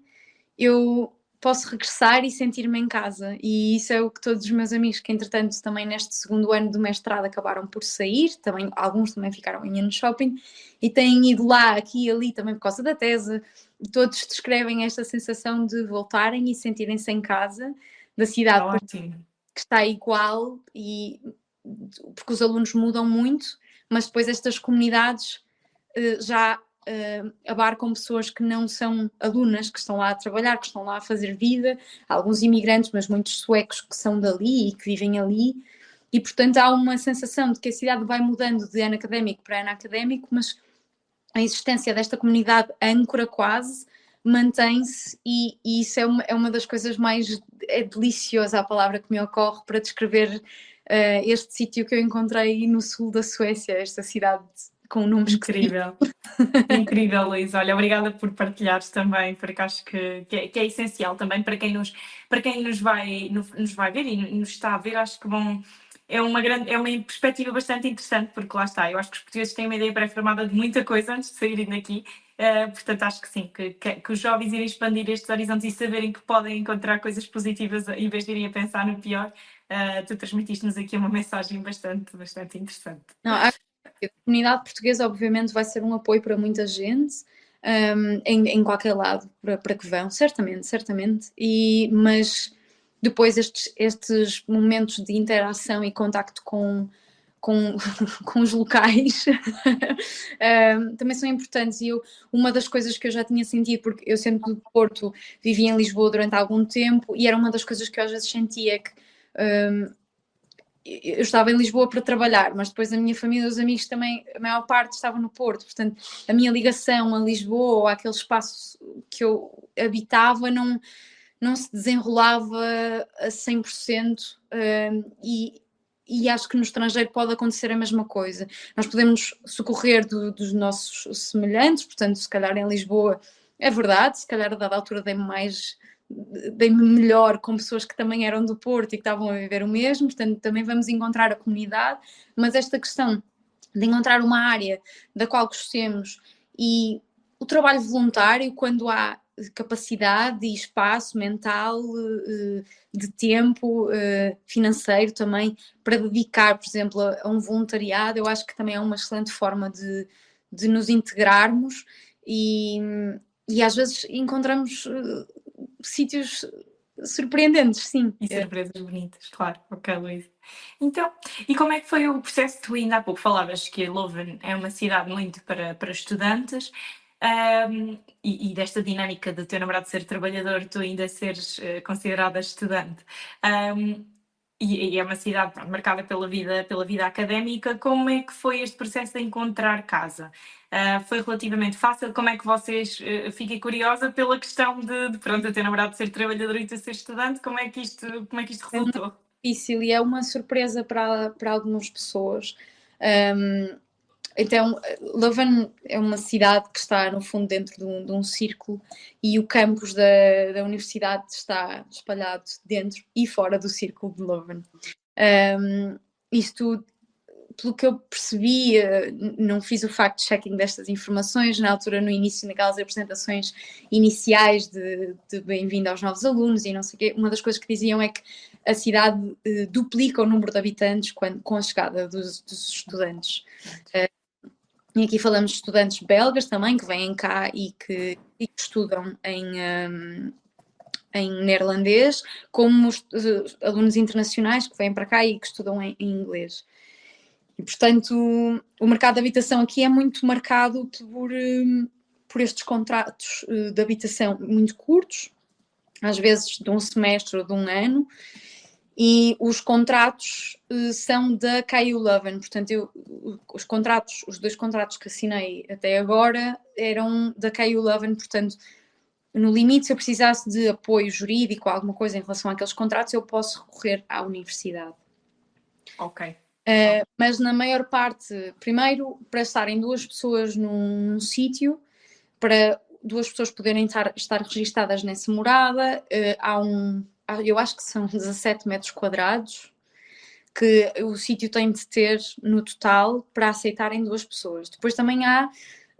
eu posso regressar e sentir-me em casa, e isso é o que todos os meus amigos que entretanto também neste segundo ano do mestrado acabaram por sair, também, alguns também ficaram em ano shopping e têm ido lá, aqui e ali também por causa da tese, todos descrevem esta sensação de voltarem e sentirem-se em casa, da cidade Ótimo. que está igual, e porque os alunos mudam muito, mas depois estas comunidades já abarcam pessoas que não são alunas, que estão lá a trabalhar, que estão lá a fazer vida, alguns imigrantes, mas muitos suecos que são dali e que vivem ali, e portanto há uma sensação de que a cidade vai mudando de ano académico para ano académico, mas a existência desta comunidade âncora quase mantém-se, e isso é uma das coisas mais deliciosa, a palavra que me ocorre para descrever este sítio que eu encontrei no sul da Suécia, esta cidade com nomes incrível. Incrível, Luís. Olha, obrigada por partilhares também, porque acho que é essencial também para quem nos vai ver e nos está a ver, acho que é uma perspectiva bastante interessante, porque lá está, eu acho que os portugueses têm uma ideia pré-formada de muita coisa antes de saírem daqui, portanto acho que sim, que os jovens irem expandir estes horizontes e saberem que podem encontrar coisas positivas em vez de irem a pensar no pior, tu transmitiste-nos aqui uma mensagem bastante, bastante interessante. Não, a comunidade portuguesa obviamente vai ser um apoio para muita gente, em qualquer lado para que vão, certamente, mas depois estes momentos de interação e contacto com os locais também são importantes, e uma das coisas que eu já tinha sentido, porque eu sendo do Porto, vivi em Lisboa durante algum tempo, e era uma das coisas que eu às vezes sentia que eu estava em Lisboa para trabalhar, mas depois a minha família e os amigos também, a maior parte estavam no Porto, portanto a minha ligação a Lisboa ou àquele espaço que eu habitava não se desenrolava a 100%, e acho que no estrangeiro pode acontecer a mesma coisa. Nós podemos socorrer dos nossos semelhantes, portanto se calhar em Lisboa é verdade, se calhar a dada altura dei-me melhor com pessoas que também eram do Porto e que estavam a viver o mesmo, portanto também vamos encontrar a comunidade, mas esta questão de encontrar uma área da qual gostemos e o trabalho voluntário, quando há capacidade e espaço mental, de tempo, financeiro também, para dedicar, por exemplo, a um voluntariado, eu acho que também é uma excelente forma de nos integrarmos, e às vezes encontramos sítios surpreendentes, sim. E surpresas bonitas, claro. Ok, Luís. Então, e como é que foi o processo? Tu ainda há pouco falavas que Leuven é uma cidade muito para estudantes, e desta dinâmica do teu namorado ser trabalhador, tu ainda seres considerada estudante. E é uma cidade marcada pela vida académica. Como é que foi este processo de encontrar casa? Foi relativamente fácil? Como é que vocês... fiquei curiosa pela questão de pronto, o teu namorado ser trabalhador e tu ser estudante. Como é que isto resultou? Difícil, e é uma surpresa para algumas pessoas. Então, Leuven é uma cidade que está, no fundo, dentro de um círculo, e o campus da universidade está espalhado dentro e fora do círculo de Leuven. Isto, pelo que eu percebi, não fiz o fact-checking destas informações, na altura, no início, naquelas apresentações iniciais de bem-vindo aos novos alunos e não sei o quê, uma das coisas que diziam é que a cidade duplica o número de habitantes com a chegada dos estudantes. E aqui falamos de estudantes belgas também, que vêm cá e que estudam em neerlandês, como os alunos internacionais que vêm para cá e que estudam em inglês. E, portanto, o mercado de habitação aqui é muito marcado por estes contratos de habitação muito curtos, às vezes de um semestre ou de um ano, e os contratos são da KU Leuven, portanto os dois contratos que assinei até agora eram da KU Leuven, portanto no limite, se eu precisasse de apoio jurídico, alguma coisa em relação àqueles contratos, eu posso recorrer à universidade. Ok. Mas na maior parte, primeiro, para estarem duas pessoas num sítio, para duas pessoas poderem estar registadas nessa morada, eu acho que são 17 metros quadrados que o sítio tem de ter no total para aceitarem duas pessoas. Depois também há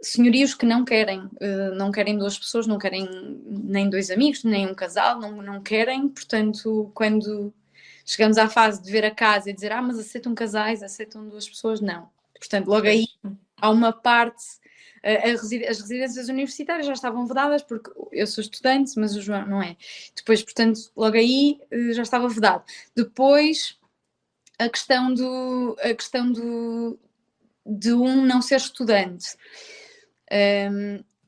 senhorios que não querem, não querem 2 pessoas, não querem nem 2 amigos, nem um casal, não querem, portanto, quando chegamos à fase de ver a casa e dizer, mas aceitam casais, aceitam 2 pessoas, não. Portanto, logo aí há uma parte, as residências universitárias já estavam vedadas, porque eu sou estudante, mas o João não é. Depois, portanto, logo aí já estava vedado. Depois, a questão de um não ser estudante.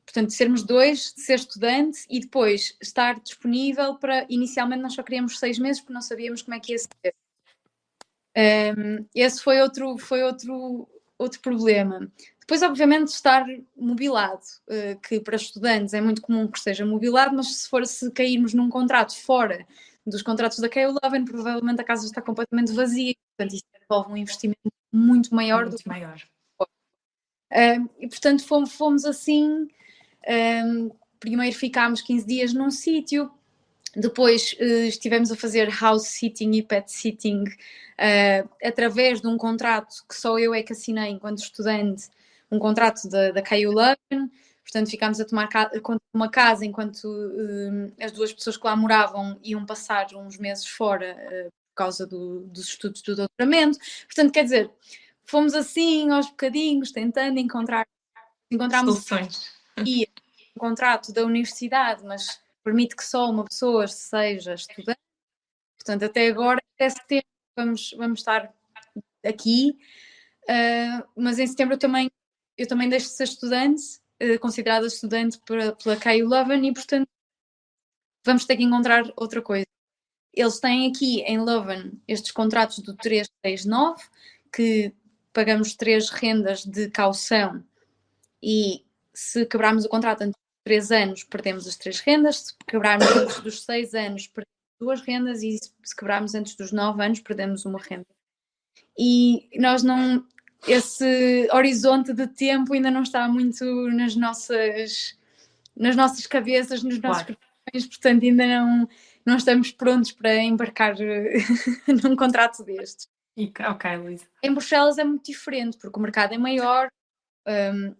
Portanto, sermos 2, de ser estudante e depois estar disponível para... Inicialmente nós só queríamos 6 meses porque não sabíamos como é que ia ser. Esse foi outro problema. Depois, obviamente, estar mobilado, que para estudantes é muito comum que esteja mobilado, mas se cairmos num contrato fora dos contratos da KU Leuven, provavelmente a casa está completamente vazia. Portanto, isso envolve um investimento muito maior do que maior. E portanto fomos assim, primeiro ficámos 15 dias num sítio, depois estivemos a fazer house sitting e pet sitting através de um contrato que só eu é que assinei enquanto estudante, um contrato da KU Leuven. Portanto ficámos a tomar uma casa enquanto as 2 pessoas que lá moravam iam passar uns meses fora por causa dos estudos do doutoramento. Portanto, quer dizer, fomos assim aos bocadinhos, tentando encontrarmos soluções. E um contrato da universidade, mas permite que só uma pessoa seja estudante. Portanto, até agora, até setembro, vamos estar aqui. Mas em setembro eu também deixo de ser estudante, considerada estudante pela KU Leuven, e portanto vamos ter que encontrar outra coisa. Eles têm aqui em Leuven estes contratos do 369, que pagamos 3 rendas de caução e se quebrarmos o contrato antes dos 3 anos, perdemos as 3 rendas, se quebrarmos antes dos 6 anos, perdemos 2 rendas e se quebrarmos antes dos 9 anos, perdemos 1 renda. E nós não... Esse horizonte de tempo ainda não está muito nas nossas cabeças, nos nossos corações, portanto ainda não estamos prontos para embarcar num contrato destes. Ok, Luísa. Em Bruxelas é muito diferente, porque o mercado é maior,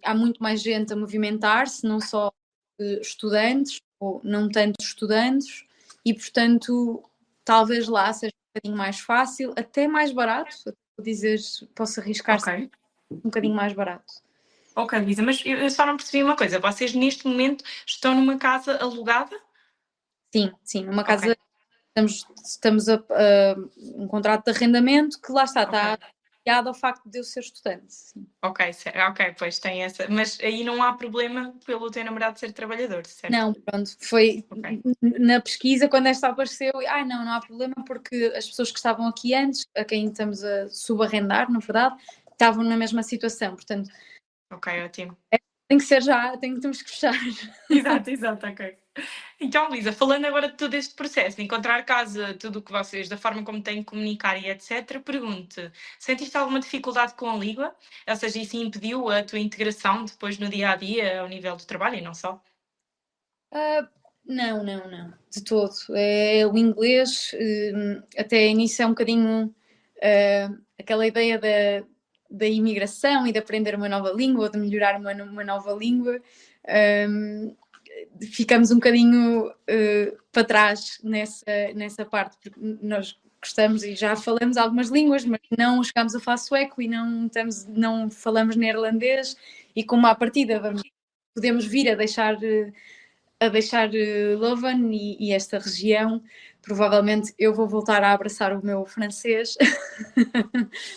há muito mais gente a movimentar-se, não só estudantes ou não tanto estudantes, e portanto talvez lá seja um bocadinho mais fácil, até mais barato, vou dizer, posso arriscar-se um bocadinho mais barato. Ok, Luísa, mas eu só não percebi uma coisa, vocês neste momento estão numa casa alugada? Sim, numa casa, estamos a um contrato de arrendamento que lá está associado ao facto de eu ser estudante. Sim. Ok, pois tem essa. Mas aí não há problema pelo teu namorado ser trabalhador, certo? Não, pronto, foi na pesquisa quando esta apareceu, não há problema porque as pessoas que estavam aqui antes, a quem estamos a subarrendar, na verdade, estavam na mesma situação, portanto... Ok, ótimo. Tem que ser já, temos que fechar. Exato, ok. Então, Luísa, falando agora de todo este processo, de encontrar casa, tudo o que vocês, da forma como têm que comunicar e etc., pergunto, sentiste alguma dificuldade com a língua? Ou seja, isso impediu a tua integração depois no dia-a-dia, ao nível do trabalho e não só? Não, de todo. O inglês, até início é um bocadinho aquela ideia da imigração e de aprender uma nova língua, ou de melhorar uma nova língua. Ficamos um bocadinho para trás nessa parte, porque nós gostamos e já falamos algumas línguas, mas não chegamos a falar sueco e não falamos neerlandês, e como à partida podemos vir a deixar Leuven e esta região, provavelmente eu vou voltar a abraçar o meu francês.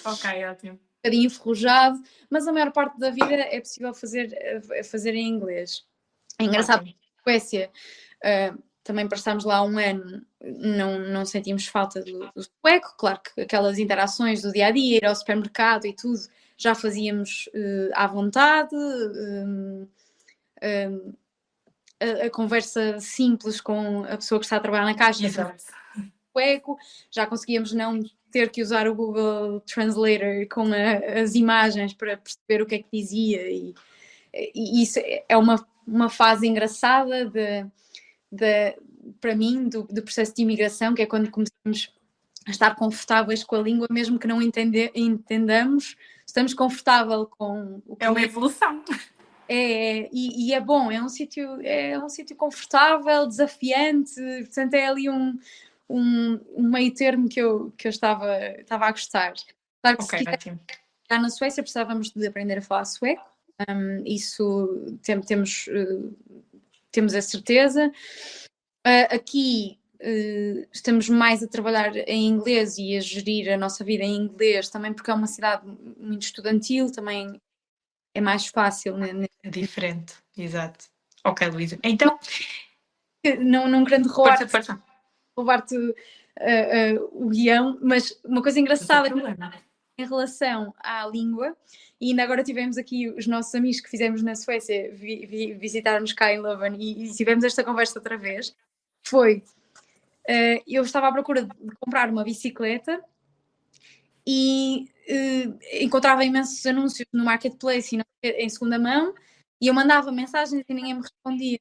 Ok, ótimo. Um bocadinho enferrujado, mas a maior parte da vida é possível fazer em inglês. É engraçado, na Suécia também passámos lá um ano, não sentimos falta do sueco, claro que aquelas interações do dia-a-dia, ir ao supermercado e tudo, já fazíamos à vontade, a conversa simples com a pessoa que está a trabalhar na caixa, sueco, já conseguíamos não ter que usar o Google Translator com as imagens para perceber o que é que dizia, e isso é uma fase engraçada para mim do processo de imigração, que é quando começamos a estar confortáveis com a língua, mesmo que não entendamos, estamos confortável com o que... É uma evolução. E é bom, é um sítio confortável, desafiante, portanto é ali um meio termo que eu estava a gostar. Claro que se Ok, quiser ótimo. estar na Suécia precisávamos de aprender a falar sueco, isso temos a certeza. Aqui estamos mais a trabalhar em inglês e a gerir a nossa vida em inglês, também porque é uma cidade muito estudantil, também é mais fácil, né? É diferente, exato. Ok, Luísa. Então, Não querendo força. roubar-te o guião, mas uma coisa Não tem engraçada problema. em relação à língua, e ainda agora tivemos aqui os nossos amigos que fizemos na Suécia visitar-nos cá em Leuven e tivemos esta conversa outra vez, foi, eu estava à procura de comprar uma bicicleta e encontrava imensos anúncios no Marketplace e em segunda mão, e eu mandava mensagens e ninguém me respondia.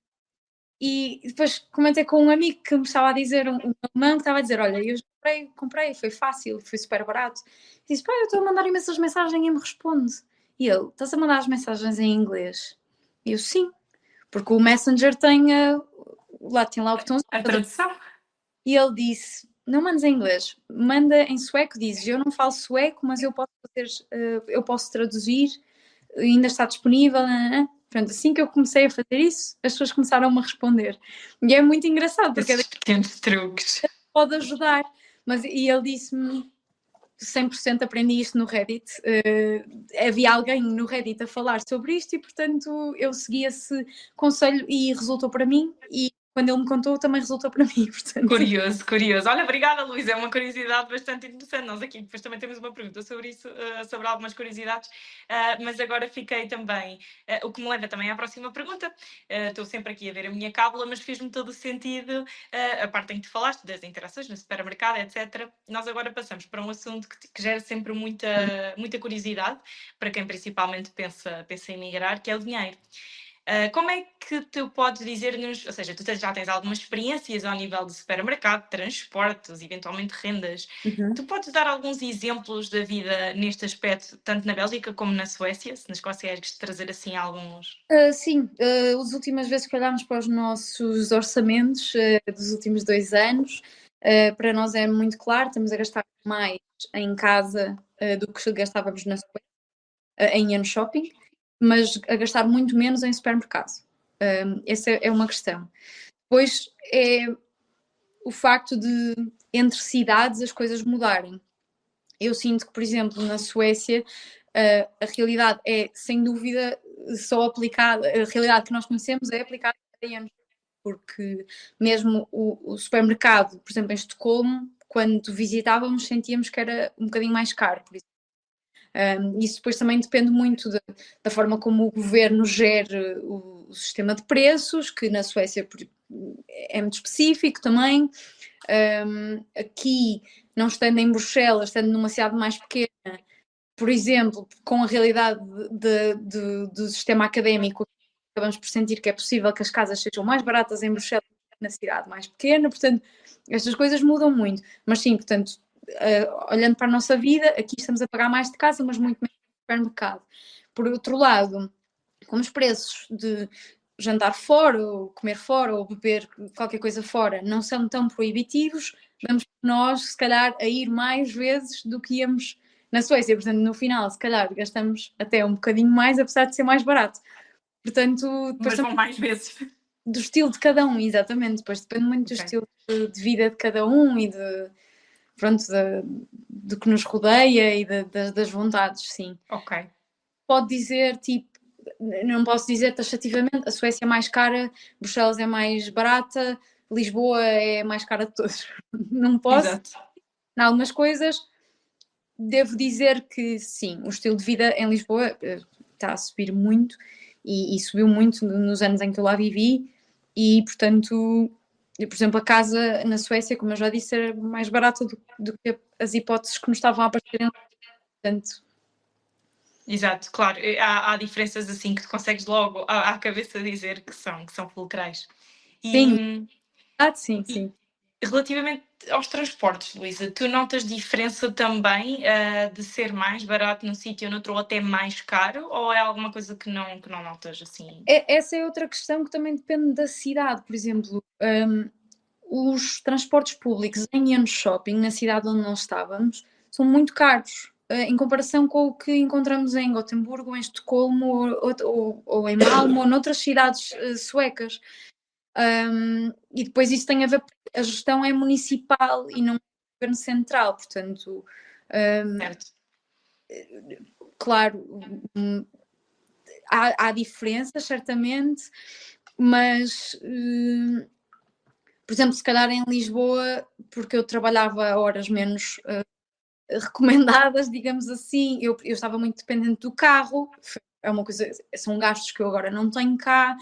E depois comentei com um amigo que me estava a dizer, um alemão que estava a dizer, olha, eu comprei, foi fácil, foi super barato. E disse, pá, eu estou a mandar imensas mensagens, ninguém me responde. E ele, estás a mandar as mensagens em inglês? E eu, sim, porque o Messenger tem lá o botão. A tradução? E ele disse, não mandes em inglês, manda em sueco, dizes, eu não falo sueco, mas eu posso traduzir, ainda está disponível, Pronto, assim que eu comecei a fazer isso, as pessoas começaram a me responder. E é muito engraçado, porque Esses pequenos truques. pode ajudar. E ele disse-me, 100% aprendi isto no Reddit. Havia alguém no Reddit a falar sobre isto e, portanto, eu segui esse conselho e resultou para mim. E quando ele me contou, também resultou para mim, portanto. Curioso. Olha, obrigada, Luísa. É uma curiosidade bastante interessante. Nós aqui depois também temos uma pergunta sobre isso, sobre algumas curiosidades, mas agora fiquei também, o que me leva também à próxima pergunta. Estou sempre aqui a ver a minha cábula, mas fez-me todo o sentido a parte em que tu falaste das interações no supermercado, etc. Nós agora passamos para um assunto que gera sempre muita curiosidade para quem principalmente pensa em migrar, que é o dinheiro. Como é que tu podes dizer-nos, ou seja, tu já tens algumas experiências ao nível de supermercado, transportes, eventualmente rendas. Tu podes dar alguns exemplos da vida neste aspecto, tanto na Bélgica como na Suécia, se nos consegues trazer assim alguns? Sim, as últimas vezes que olhámos para os nossos orçamentos dos últimos 2 anos, para nós é muito claro, estamos a gastar mais em casa do que gastávamos na Suécia, em ano shopping, mas a gastar muito menos em supermercado. Essa é uma questão. Depois é o facto de, entre cidades, as coisas mudarem. Eu sinto que, por exemplo, na Suécia, a realidade é, sem dúvida, só aplicada, a realidade que nós conhecemos é aplicada em anos, porque mesmo o supermercado, por exemplo, em Estocolmo, quando visitávamos, sentíamos que era um bocadinho mais caro, por isso. Isso depois também depende muito da forma como o governo gere o sistema de preços, que na Suécia é muito específico também. Aqui, não estando em Bruxelas, estando numa cidade mais pequena, por exemplo, com a realidade do sistema académico, acabamos por sentir que é possível que as casas sejam mais baratas em Bruxelas que na cidade mais pequena, portanto, estas coisas mudam muito. Mas sim, portanto, olhando para a nossa vida, aqui estamos a pagar mais de casa, mas muito menos no supermercado. Por outro lado, como os preços de jantar fora, ou comer fora, ou beber qualquer coisa fora, não são tão proibitivos, vamos nós, se calhar, a ir mais vezes do que íamos na Suécia. Portanto, no final, se calhar, gastamos até um bocadinho mais, apesar de ser mais barato. Portanto, Mas vão mais vezes. Do estilo de cada um, exatamente. Depois depende muito do estilo de vida de cada um e do que nos rodeia e das vontades, sim. Ok. Pode dizer, tipo, não posso dizer taxativamente, a Suécia é mais cara, Bruxelas é mais barata, Lisboa é mais cara de todos. Não posso. Exato. Em algumas coisas, devo dizer que sim, o estilo de vida em Lisboa está a subir muito e subiu muito nos anos em que eu lá vivi e, portanto, por exemplo, a casa na Suécia, como eu já disse, era mais barata do que as hipóteses que nos estavam a aparecer. Portanto, exato, claro. Há diferenças assim que tu consegues logo à cabeça dizer que são fulcrais. sim, sim. Relativamente aos transportes, Luísa, tu notas diferença também de ser mais barato num sítio ou noutro, ou até mais caro, ou é alguma coisa que não notas assim? Essa é outra questão que também depende da cidade. Por exemplo, os transportes públicos em Ian Shopping, na cidade onde nós estávamos, são muito caros. Em comparação com o que encontramos em Gotemburgo, ou em Estocolmo, ou em Malmö, ou noutras cidades suecas. E depois isso tem a ver, a gestão é municipal e não é governo central, portanto, Certo. claro, há diferenças, certamente, mas, por exemplo, se calhar em Lisboa, porque eu trabalhava a horas menos recomendadas, digamos assim, eu estava muito dependente do carro, é uma coisa, são gastos que eu agora não tenho cá.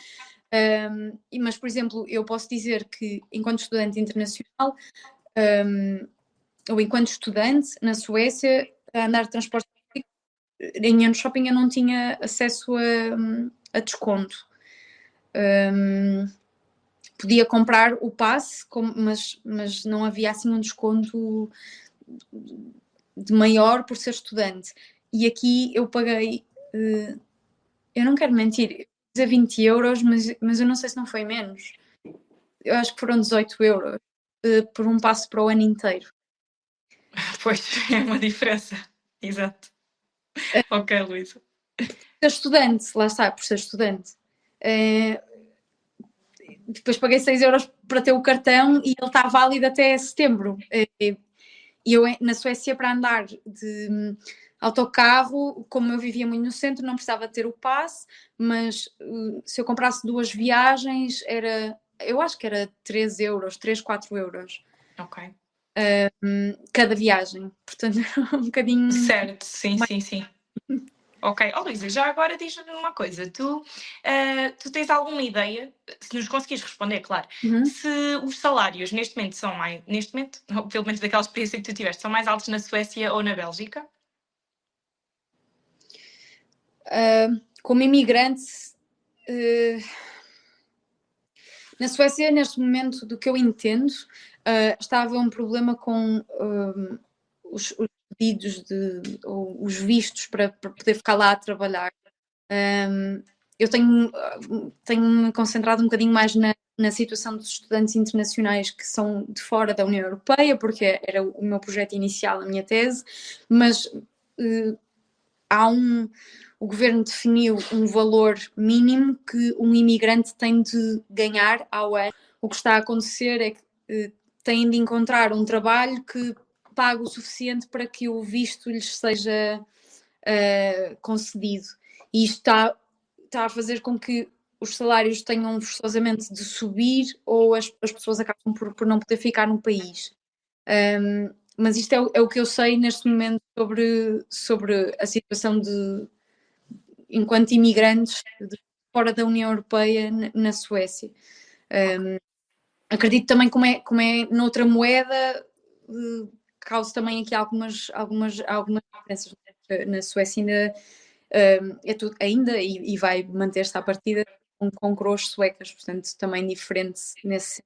Mas, por exemplo, eu posso dizer que, enquanto estudante internacional, ou enquanto estudante na Suécia, a andar de transporte público, em Ian Shopping eu não tinha acesso a desconto. Podia comprar o passe, mas não havia assim um desconto de maior por ser estudante. E aqui eu paguei, eu não quero mentir, dizer 20 euros, mas eu não sei se não foi menos. Eu acho que foram 18 euros por um passo para o ano inteiro. Pois, é uma diferença. Exato. Ok, Luísa. Ser estudante, lá está, por ser estudante. Depois paguei 6 euros para ter o cartão e ele está válido até setembro. E eu, na Suécia, para andar de autocarro, como eu vivia muito no centro, não precisava ter o passe, mas se eu comprasse 2 viagens, eu acho que era 3 euros, 3, 4 euros. Ok. Cada viagem. Portanto, era um bocadinho... Certo, sim. Ok. Luísa, já agora diz-me uma coisa. Tu tens alguma ideia, se nos conseguires responder, claro, se os salários neste momento são mais, ou pelo menos daquela experiência que tu tiveste, são mais altos na Suécia ou na Bélgica? Como imigrante, na Suécia, neste momento, do que eu entendo, estava um problema com os pedidos ou os vistos para poder ficar lá a trabalhar. Eu tenho-me concentrado um bocadinho mais na situação dos estudantes internacionais que são de fora da União Europeia, porque era o meu projeto inicial, a minha tese, mas o governo definiu um valor mínimo que um imigrante tem de ganhar ao ano. O que está a acontecer é que têm de encontrar um trabalho que pague o suficiente para que o visto lhes seja concedido. E isto está a fazer com que os salários tenham forçosamente de subir ou as pessoas acabam por não poder ficar no país. Mas isto é o que eu sei neste momento sobre a situação enquanto imigrantes fora da União Europeia na Suécia. Acredito também como é noutra moeda, causa também aqui algumas diferenças. Na Suécia é tudo ainda e vai manter-se à partida com coroas suecas, portanto também diferente nesse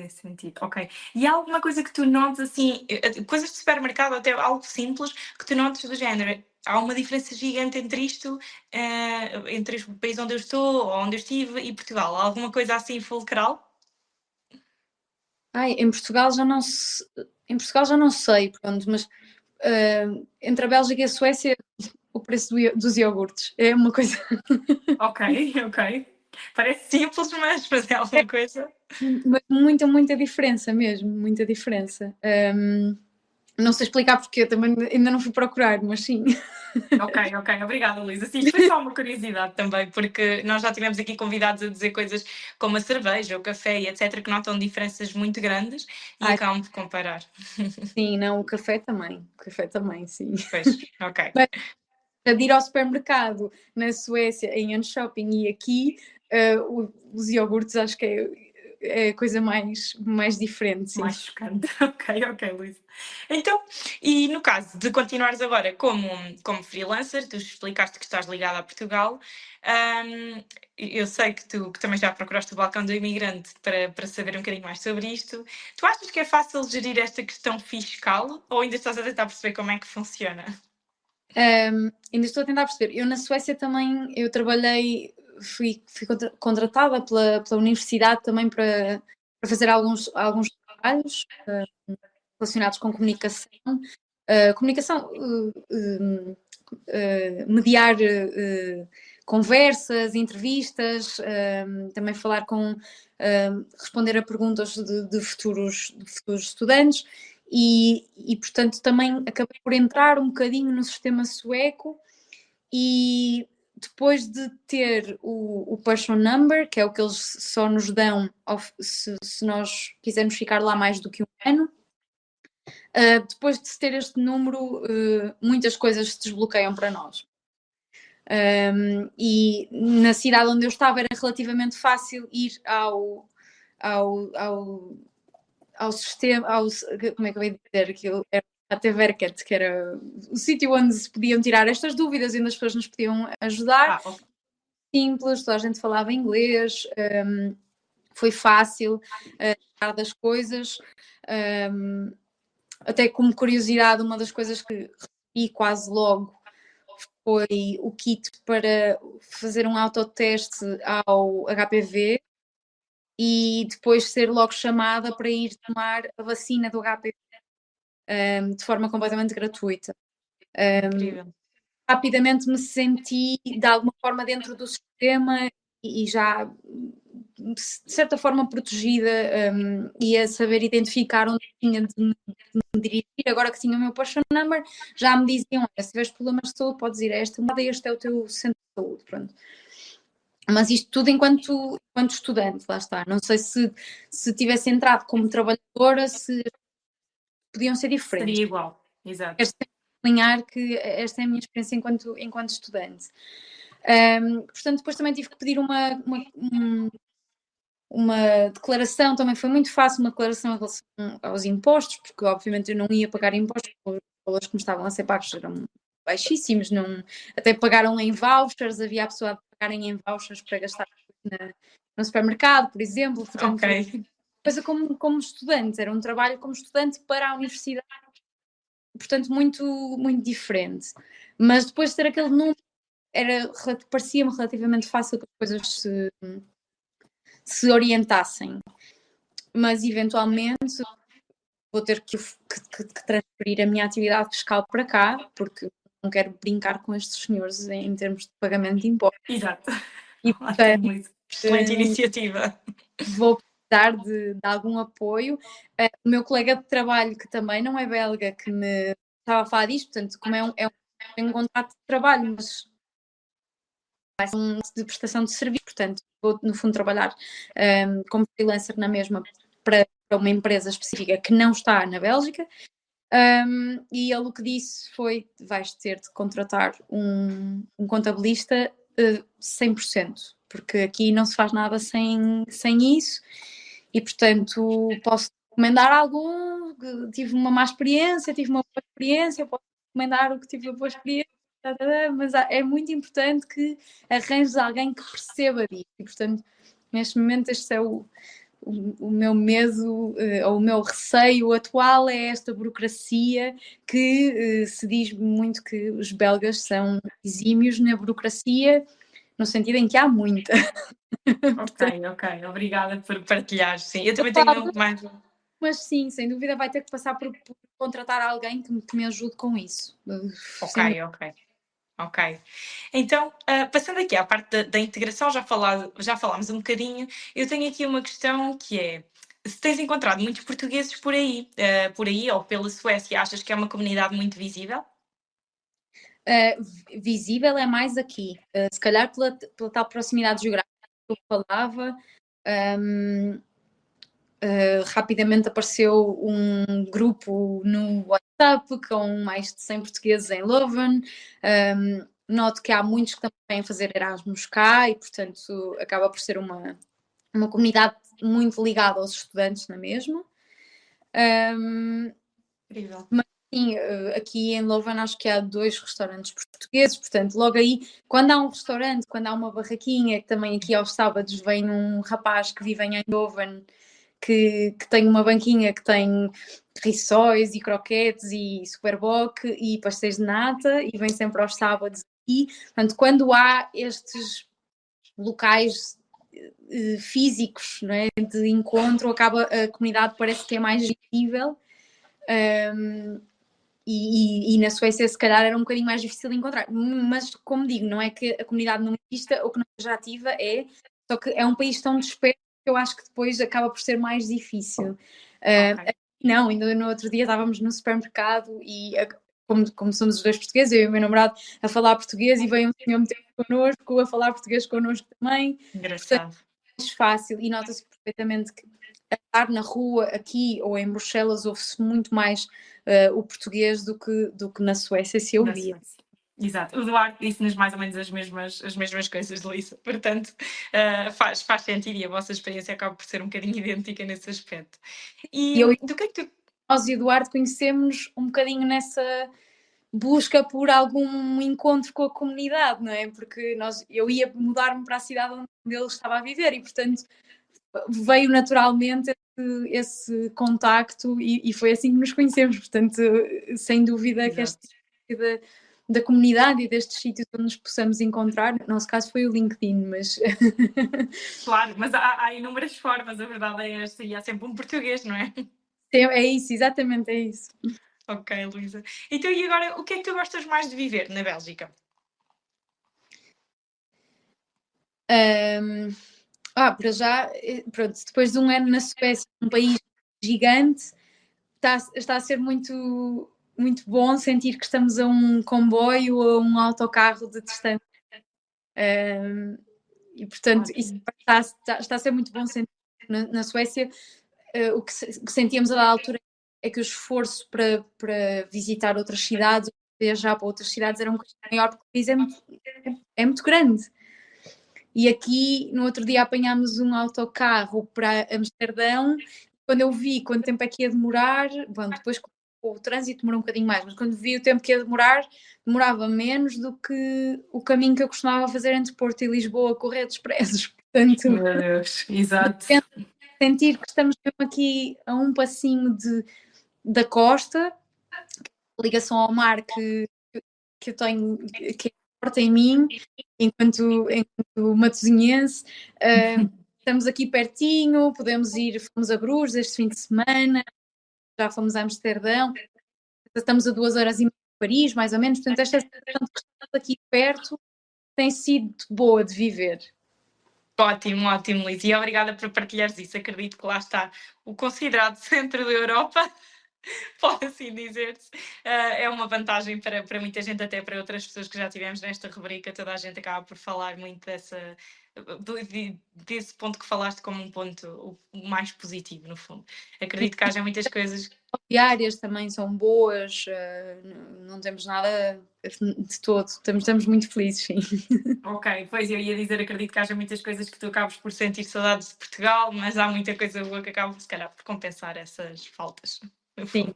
sentido, ok. E há alguma coisa que tu notes assim, coisas de supermercado, até algo simples, que tu notes do género? Há uma diferença gigante entre isto, entre o país onde eu estou, ou onde eu estive, e Portugal. Há alguma coisa assim fulcral? em Portugal já não sei, pronto, mas entre a Bélgica e a Suécia o preço dos iogurtes é uma coisa. Ok. Parece simples, mas é alguma coisa. Mas muita diferença mesmo, muita diferença. Não sei explicar porque eu também ainda não fui procurar, mas sim. Ok, obrigada, Luísa. Sim, isto foi só uma curiosidade também, porque nós já tivemos aqui convidados a dizer coisas como a cerveja, o café e etc., que notam diferenças muito grandes e acabam por comparar. Sim, não, o café também, sim. Pois, ok. Mas de ir ao supermercado na Suécia, em Shopping e aqui, os iogurtes acho que é é a coisa mais diferente, sim. Mais chocante. Ok, Luísa. Então, e no caso de continuares agora como freelancer, tu explicaste que estás ligada a Portugal. Eu sei que tu que também já procuraste o balcão do imigrante para saber um bocadinho mais sobre isto. Tu achas que é fácil gerir esta questão fiscal ou ainda estás a tentar perceber como é que funciona? Ainda estou a tentar perceber. Eu na Suécia também, eu trabalhei, fui contratada pela universidade também para fazer alguns trabalhos relacionados com comunicação. Mediar conversas, entrevistas, também falar responder a perguntas de futuros estudantes e, portanto, também acabei por entrar um bocadinho no sistema sueco e depois de ter o Person Number, que é o que eles só nos dão se nós quisermos ficar lá mais do que um ano, depois de ter este número, muitas coisas se desbloqueiam para nós. E na cidade onde eu estava era relativamente fácil ir ao sistema, como é que eu ia dizer aquilo? Era a Teverket, que era o sítio onde se podiam tirar estas dúvidas e onde as pessoas nos podiam ajudar. Ok. Simples, toda a gente falava inglês, foi fácil tirar das coisas. Até como curiosidade, uma das coisas que recebi quase logo foi o kit para fazer um autoteste ao HPV e depois ser logo chamada para ir tomar a vacina do HPV de forma completamente gratuita. Incrível. Rapidamente me senti de alguma forma dentro do sistema e já de certa forma protegida e a saber identificar onde tinha de me dirigir. Agora que tinha o meu Passion Number, já me diziam: se tiveres problemas de saúde, podes ir a esta moda e este é o teu centro de saúde. Pronto. Mas isto tudo enquanto estudante, lá está. Não sei se tivesse entrado como trabalhadora, se podiam ser diferentes. Seria igual, exato. Quero sublinhar que esta é a minha experiência enquanto estudante. Portanto, depois também tive que pedir uma declaração, também foi muito fácil, uma declaração em relação aos impostos, porque obviamente eu não ia pagar impostos, os valores que me estavam a ser pagos eram baixíssimos, até pagaram em vouchers, havia a pessoa a pagarem em vouchers para gastar no supermercado, por exemplo. Portanto, coisa como estudante, era um trabalho como estudante para a universidade, portanto muito, muito diferente. Mas depois de ter aquele número, parecia-me relativamente fácil que as coisas se orientassem, mas eventualmente vou ter que transferir a minha atividade fiscal para cá, porque não quero brincar com estes senhores em termos de pagamento de impostos. Exato. E, portanto, excelente iniciativa. Vou precisar de algum apoio. O meu colega de trabalho, que também não é belga, que me estava a falar disto, portanto, como é um contrato de trabalho, mas vai ser de prestação de serviço, portanto, vou no fundo trabalhar como freelancer na mesma para uma empresa específica que não está na Bélgica, e ele o que disse foi: vais ter de contratar um contabilista 100%, porque aqui não se faz nada sem isso, e portanto posso recomendar algum, tive uma má experiência, tive uma boa experiência, posso recomendar o que tive uma boa experiência, mas é muito importante que arranjes alguém que perceba disso, e portanto neste momento este é o meu medo ou o meu receio atual, é esta burocracia que se diz muito que os belgas são exímios na burocracia, no sentido em que há muita. Ok, obrigada por partilhar, sim, eu também tenho mais... Mas sim, sem dúvida vai ter que passar por contratar alguém que me ajude com isso. Ok. Então, passando aqui à parte da integração, já falámos um bocadinho. Eu tenho aqui uma questão que é: se tens encontrado muitos portugueses por aí ou pela Suécia, achas que é uma comunidade muito visível? Visível é mais aqui, se calhar pela tal proximidade geográfica que eu falava. Rapidamente apareceu um grupo no WhatsApp com mais de 100 portugueses em Leuven. Noto que há muitos que também vêm fazer Erasmus cá e, portanto, acaba por ser uma comunidade muito ligado aos estudantes na mesma. Incrível. Sim, aqui em Louvain acho que há 2 restaurantes portugueses, portanto, logo aí, quando há um restaurante, quando há uma barraquinha, que também aqui aos sábados vem um rapaz que vive em Eindhoven, que tem uma banquinha que tem rissóis e croquetes e superboc e pastéis de nata e vem sempre aos sábados aqui. Portanto, quando há estes locais físicos, não é, de encontro, a comunidade parece que é mais visível. E na Suécia se calhar era um bocadinho mais difícil de encontrar, mas como digo, não é que a comunidade não exista ou que não seja ativa, só que é um país tão disperso que eu acho que depois acaba por ser mais difícil. Não, ainda no outro dia estávamos no supermercado e como somos os 2 portugueses, eu e o meu namorado a falar português e veio um senhor meter connosco, a falar português connosco também. Engraçado. Portanto, é mais fácil e nota-se perfeitamente que estar na rua aqui ou em Bruxelas ouve-se muito mais o português do que na Suécia se eu via. Exato, o Duarte disse-nos mais ou menos as mesmas coisas, Luísa, portanto faz sentido e a vossa experiência acaba por ser um bocadinho idêntica nesse aspecto. E do que é que tu... Nós e o Eduardo conhecemos um bocadinho nessa busca por algum encontro com a comunidade, não é? Porque eu ia mudar-me para a cidade onde ele estava a viver e, portanto, veio naturalmente esse contacto e foi assim que nos conhecemos. Portanto, sem dúvida Exato. que esta da comunidade e destes sítios onde nos possamos encontrar, no nosso caso foi o LinkedIn, mas... Claro, mas há inúmeras formas, a verdade é esta, e há sempre um português, não é? É isso, exatamente, é isso. Ok, Luísa. Então, e agora, o que é que tu gostas mais de viver na Bélgica? Para já, pronto, depois de um ano na Suécia, um país gigante, está a ser muito, muito bom sentir que estamos a um comboio ou a um autocarro de distância. E, portanto, isso está a ser muito bom sentir. Na Suécia, o que sentíamos a da altura é que o esforço para visitar outras cidades, viajar para outras cidades, era um bocadinho maior, porque o país é muito grande. E aqui, no outro dia, apanhámos um autocarro para Amsterdão. Quando eu vi quanto tempo é que ia demorar, bom, depois o trânsito demorou um bocadinho mais, mas quando vi o tempo que ia demorar, demorava menos do que o caminho que eu costumava fazer entre Porto e Lisboa, correr de expressos. Portanto, meu Deus, exato. Sentir que estamos mesmo aqui a um passinho da costa, a ligação ao mar que eu tenho, que é forte em mim, enquanto matosinhense. Estamos aqui pertinho, fomos a Bruges este fim de semana, já fomos a Amsterdão, estamos a 2 horas e meia de Paris, mais ou menos, portanto esta sensação de que estamos aqui perto tem sido boa de viver. Ótimo, ótimo, Liz, e obrigada por partilhares isso. Acredito que lá está o considerado centro da Europa, pode assim dizer-se. É uma vantagem para muita gente, até para outras pessoas que já tivemos nesta rubrica. Toda a gente acaba por falar muito desse ponto que falaste como um ponto o mais positivo, no fundo. Acredito que haja muitas coisas... Diárias também são boas, não temos nada de todo, estamos muito felizes, sim. Ok, pois eu ia dizer, acredito que haja muitas coisas que tu acabas por sentir saudades de Portugal, mas há muita coisa boa que acaba, se calhar, por compensar essas faltas, no fundo.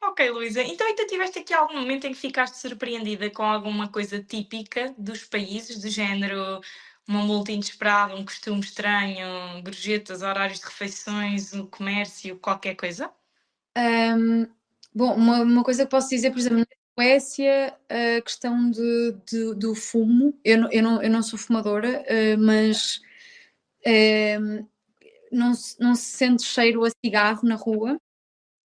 Ok, Luísa, então tiveste aqui algum momento em que ficaste surpreendida com alguma coisa típica dos países, do género uma multa inesperada, um costume estranho, gorjetas, horários de refeições, o comércio, qualquer coisa? Bom, uma coisa que posso dizer, por exemplo, na Suécia, a questão do fumo, eu não sou fumadora, mas não se sente cheiro a cigarro na rua.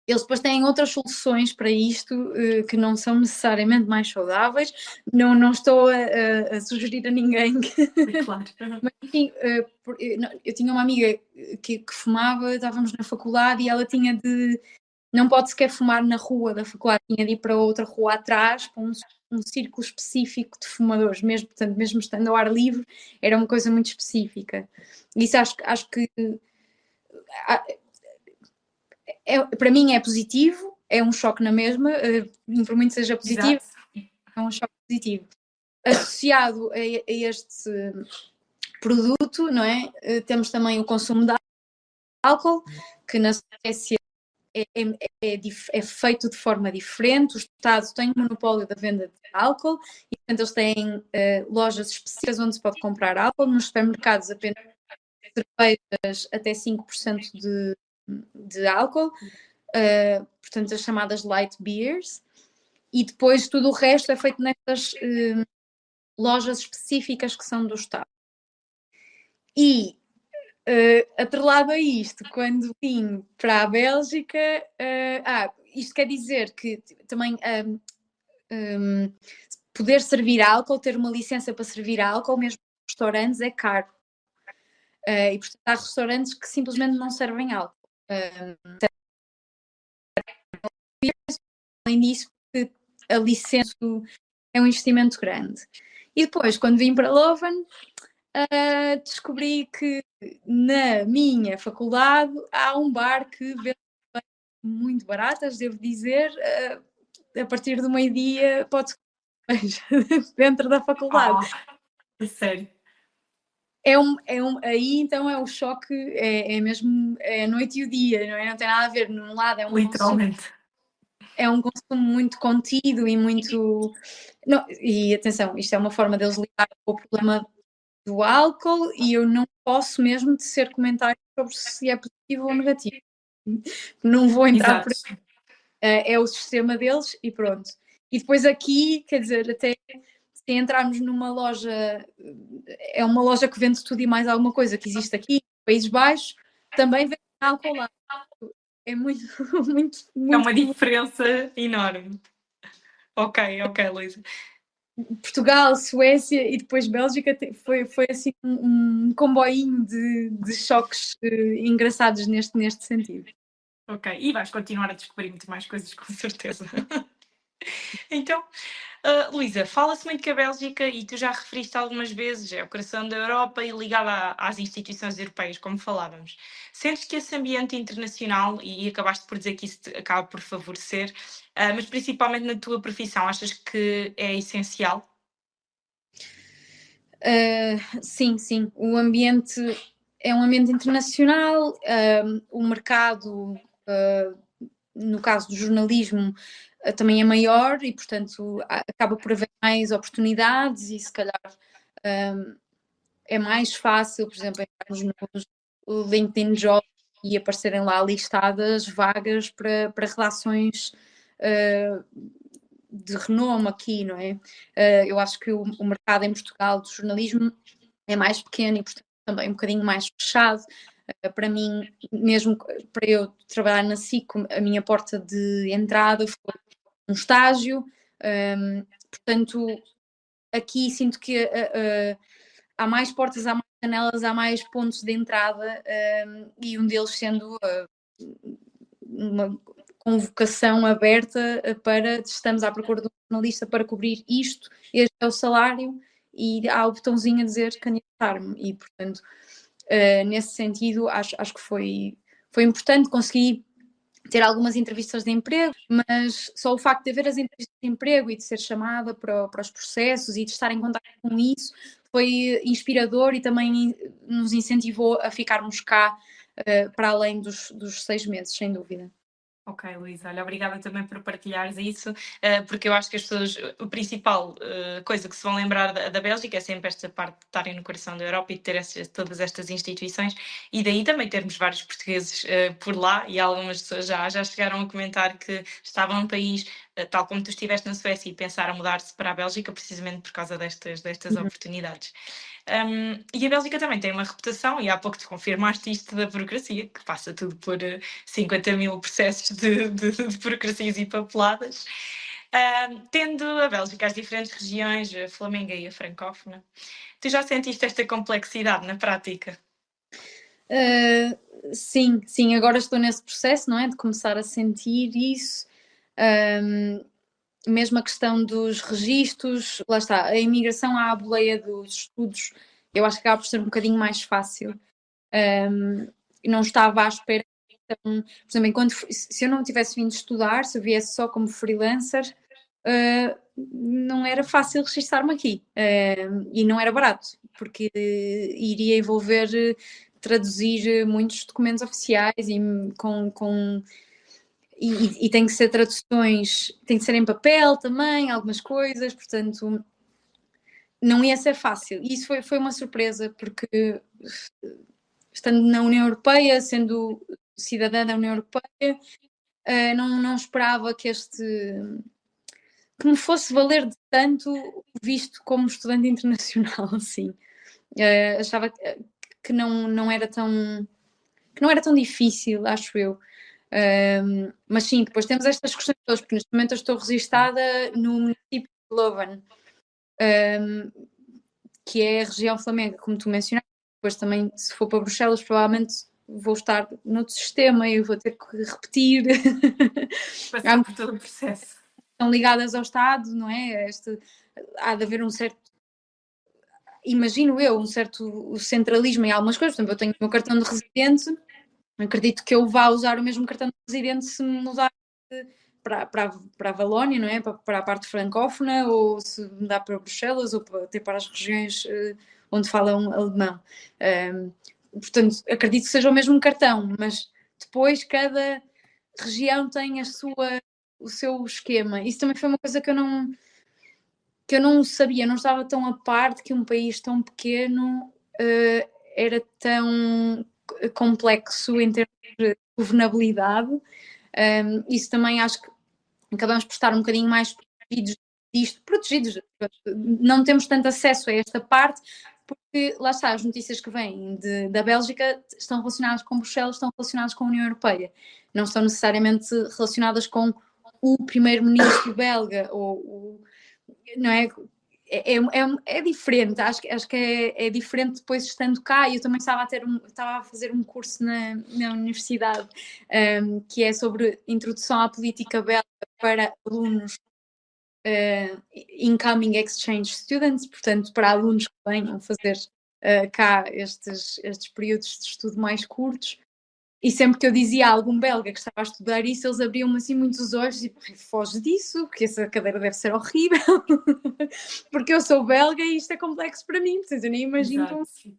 Eles depois têm outras soluções para isto que não são necessariamente mais saudáveis. Não estou a sugerir a ninguém que... Claro. Mas sim, eu tinha uma amiga que fumava, estávamos na faculdade e ela tinha de... Não pode sequer fumar na rua da faculdade, tinha de ir para outra rua atrás, para um círculo específico de fumadores, portanto, mesmo estando ao ar livre, era uma coisa muito específica. Isso acho que para mim é positivo, é um choque na mesma, por muito seja positivo, Exato. é um choque positivo. Associado a este produto, não é? Temos também o consumo de álcool, que na Suécia é feito de forma diferente. O Estado tem o monopólio da venda de álcool e, portanto, eles têm lojas específicas onde se pode comprar álcool. Nos supermercados, apenas cervejas até 5% de álcool, portanto, as chamadas light beers. E depois tudo o resto é feito nestas lojas específicas que são do Estado. E atrelado a isto, quando vim para a Bélgica, isto quer dizer que também poder servir álcool, ter uma licença para servir álcool, mesmo em restaurantes, é caro. E portanto há restaurantes que simplesmente não servem álcool. Além disso, a licença é um investimento grande. E depois, quando vim para Leuven, descobri que na minha faculdade há um bar que vende muito baratas, devo dizer, a partir do meio-dia pode-se dentro da faculdade. Sério? Aí então é o choque, é mesmo a noite e o dia, não é? Não tem nada a ver. Num lado Literalmente. é um consumo muito contido e muito... Não, e atenção, isto é uma forma deles lidar com o problema do álcool e eu não posso mesmo tecer comentários sobre se é positivo ou negativo. Não vou entrar por aí. É o sistema deles e pronto. E depois aqui, quer dizer, até se entrarmos numa loja, é uma loja que vende tudo e mais alguma coisa que existe aqui, nos Países Baixos, também vende álcool lá. É muito, muito, muito... É uma diferença enorme. Ok, Luísa. Portugal, Suécia e depois Bélgica foi assim um comboinho de choques engraçados neste sentido. Ok, e vais continuar a descobrir muito mais coisas, com certeza. Então, Luísa, fala-se muito que a Bélgica, e tu já referiste algumas vezes, é o coração da Europa e ligada às instituições europeias, como falávamos. Sentes que esse ambiente internacional, e acabaste por dizer que isso acaba por favorecer, mas principalmente na tua profissão, achas que é essencial? Sim. O ambiente é um ambiente internacional, o mercado, no caso do jornalismo, também é maior e, portanto, acaba por haver mais oportunidades e, se calhar, é mais fácil, por exemplo, entrarmos no LinkedIn Jobs e aparecerem lá listadas vagas para redações de renome aqui, não é? Eu acho que o mercado em Portugal do jornalismo é mais pequeno e, portanto, também um bocadinho mais fechado. Para mim, mesmo para eu trabalhar na SIC, a minha porta de entrada foi um estágio. Portanto, aqui sinto que há mais portas, há mais janelas, há mais pontos de entrada, e um deles sendo uma convocação aberta para estamos à procura de um jornalista para cobrir isto, este é o salário, e há o botãozinho a dizer candidatar-me, e portanto, nesse sentido, acho que foi importante. Consegui ter algumas entrevistas de emprego, mas só o facto de haver as entrevistas de emprego e de ser chamada para os processos e de estar em contato com isso foi inspirador e também nos incentivou a ficarmos cá para além dos 6 meses, sem dúvida. Ok, Luísa, olha, obrigada também por partilhares isso, porque eu acho que as pessoas, a principal coisa que se vão lembrar da Bélgica é sempre esta parte de estarem no coração da Europa e de ter todas estas instituições, e daí também termos vários portugueses por lá, e algumas pessoas já chegaram a comentar que estavam num país, tal como tu estiveste na Suécia, e pensaram mudar-se para a Bélgica precisamente por causa destas oportunidades. E a Bélgica também tem uma reputação, e há pouco te confirmaste isto da burocracia, que passa tudo por 50 mil processos de burocracias e papeladas. Tendo a Bélgica as diferentes regiões, a flamenga e a francófona, tu já sentiste esta complexidade na prática? Sim, agora estou nesse processo, não é? De começar a sentir isso. Mesmo a questão dos registros, lá está, a imigração à boleia dos estudos, eu acho que acaba por ser um bocadinho mais fácil. Não estava à espera. Então, por exemplo, se eu não tivesse vindo estudar, se eu viesse só como freelancer, não era fácil registrar-me aqui, e não era barato. porque iria envolver traduzir muitos documentos oficiais e tem que ser traduções, tem que ser em papel também, algumas coisas, portanto não ia ser fácil. E isso foi uma surpresa, porque estando na União Europeia, sendo cidadã da União Europeia, não esperava que me fosse valer de tanto visto como estudante internacional, assim. Achava que não era tão difícil, acho eu. Mas sim, depois temos estas questões todas, porque neste momento eu estou registada no município de Loven, que é a região flamenga, como tu mencionaste. Depois também, se for para Bruxelas, provavelmente vou estar noutro sistema e vou ter que repetir. Passar por todo o processo. Estão ligadas ao Estado, não é? Há de haver um certo, imagino eu, um certo centralismo em algumas coisas. Por exemplo, eu tenho o meu cartão de residente, acredito que eu vá usar o mesmo cartão de residente se me mudar para a Valónia, não é? Para a parte francófona, ou se mudar para Bruxelas, ou até para as regiões onde falam alemão. Portanto, acredito que seja o mesmo cartão, mas depois cada região tem o seu esquema. Isso também foi uma coisa que eu não sabia, não estava tão a par de que um país tão pequeno era tão complexo em termos de governabilidade. Isso também acho que acabamos por estar um bocadinho mais protegidos. Não temos tanto acesso a esta parte, porque lá está, as notícias que vêm da Bélgica estão relacionadas com Bruxelas, estão relacionadas com a União Europeia, não estão necessariamente relacionadas com o primeiro-ministro belga, não é? É diferente, acho que é diferente depois estando cá. Eu também estava a fazer um curso na universidade que é sobre introdução à política belga para alunos incoming exchange students, portanto para alunos que venham fazer cá estes períodos de estudo mais curtos. E sempre que eu dizia a algum belga que estava a estudar isso, eles abriam-me assim muitos olhos e foge disso, porque essa cadeira deve ser horrível, porque eu sou belga e isto é complexo para mim, portanto eu nem imagino como sei.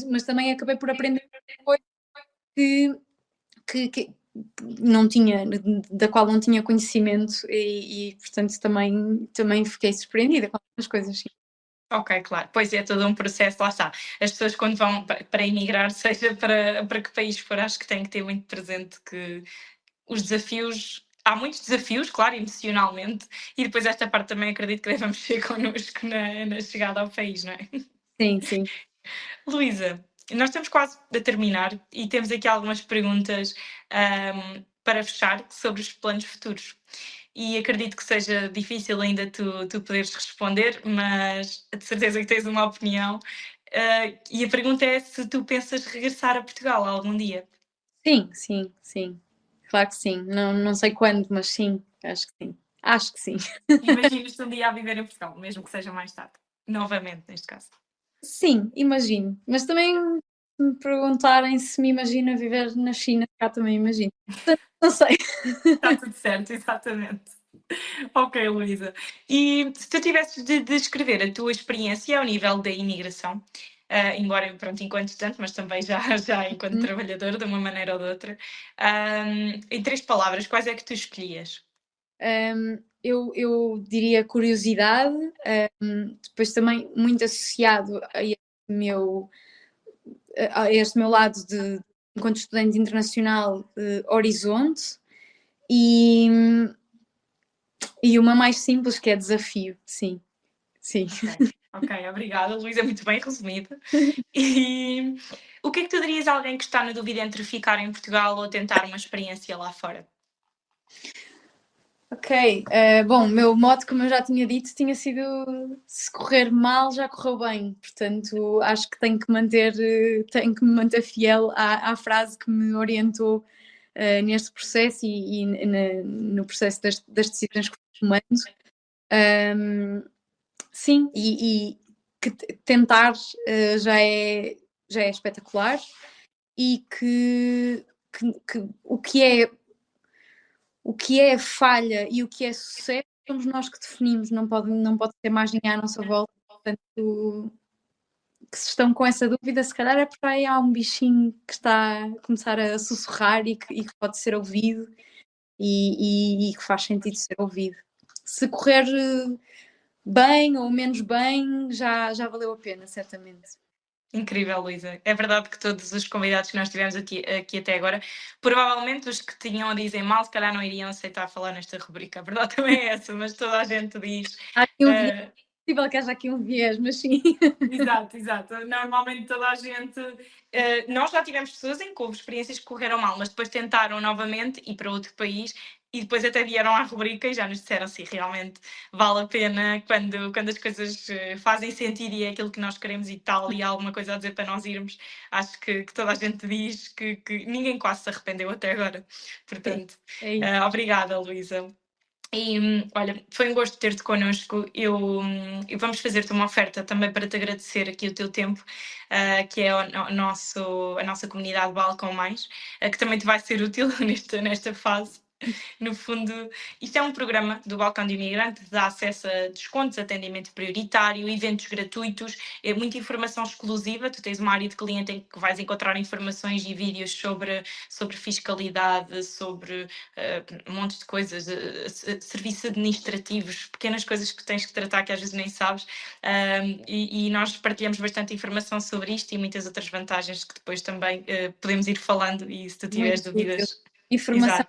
Mas também acabei por aprender coisa que não tinha, da qual não tinha conhecimento e portanto também fiquei surpreendida com algumas coisas. Ok, claro. Pois é, todo um processo, lá está. As pessoas quando vão para emigrar, seja para que país for, acho que têm que ter muito presente que os desafios, há muitos desafios, claro, emocionalmente, e depois esta parte também acredito que devemos ser connosco na chegada ao país, não é? Sim, sim. Luísa, nós estamos quase a terminar e temos aqui algumas perguntas para fechar sobre os planos futuros. E acredito que seja difícil ainda tu poderes responder, mas de certeza que tens uma opinião. E a pergunta é se tu pensas regressar a Portugal algum dia. Sim. Claro que sim. Não sei quando, mas sim, acho que sim. Acho que sim. Imaginas-te um dia a viver em Portugal, mesmo que seja mais tarde. Novamente, neste caso. Sim, imagino. Mas também se me perguntarem se me imagino a viver na China, cá também imagino. Portanto, não sei. Está tudo certo, exatamente. Ok, Luísa. E se tu tivesses de descrever a tua experiência ao nível da imigração, embora, pronto, enquanto estudante, mas também já enquanto trabalhador, de uma maneira ou de outra, em 3 palavras, quais é que tu escolhias? Eu diria curiosidade, depois também muito associado a este meu lado enquanto estudante internacional, horizonte, e uma mais simples que é desafio, sim. Ok, obrigada, Luísa, muito bem resumida. E o que é que tu dirias a alguém que está na dúvida entre ficar em Portugal ou tentar uma experiência lá fora? Ok, bom, o meu mote, como eu já tinha dito, tinha sido se correr mal, já correu bem. Portanto, acho que tenho que me manter fiel à frase que me orientou neste processo e no processo das decisões que fui tomando. Sim, e que tentar já é espetacular e que o que é falha e o que é sucesso somos nós que definimos, não pode ser mais ninguém à nossa volta. Portanto, que se estão com essa dúvida, se calhar é porque aí há um bichinho que está a começar a sussurrar e que pode ser ouvido e que faz sentido ser ouvido. Se correr bem ou menos bem, já valeu a pena, certamente. Incrível, Luísa. É verdade que todos os convidados que nós tivemos aqui até agora, provavelmente os que tinham a dizer mal, se calhar não iriam aceitar falar nesta rubrica. A verdade também é essa, mas toda a gente diz. Há aqui um viés, é possível que haja aqui um viés, mas sim. Exato, exato. Normalmente toda a gente. Nós já tivemos pessoas em que houve experiências que correram mal, mas depois tentaram novamente ir para outro país e depois até vieram à rubrica e já nos disseram se realmente vale a pena quando as coisas fazem sentido e é aquilo que nós queremos e tal, e há alguma coisa a dizer para nós irmos. Acho que toda a gente diz que ninguém quase se arrependeu até agora. Portanto, É isso. obrigada, Luísa. E olha, foi um gosto ter-te connosco. E vamos fazer-te uma oferta também para te agradecer aqui o teu tempo, que é a nossa comunidade Balcão Mais, que também te vai ser útil nesta fase. No fundo, isto é um programa do Balcão de Imigrante, dá acesso a descontos, atendimento prioritário, eventos gratuitos, muita informação exclusiva. Tu tens uma área de cliente em que vais encontrar informações e vídeos sobre fiscalidade, sobre um monte de coisas, serviços administrativos, pequenas coisas que tens que tratar que às vezes nem sabes. E nós partilhamos bastante informação sobre isto e muitas outras vantagens que depois também podemos ir falando, e se tu tiveres dúvidas. Informação.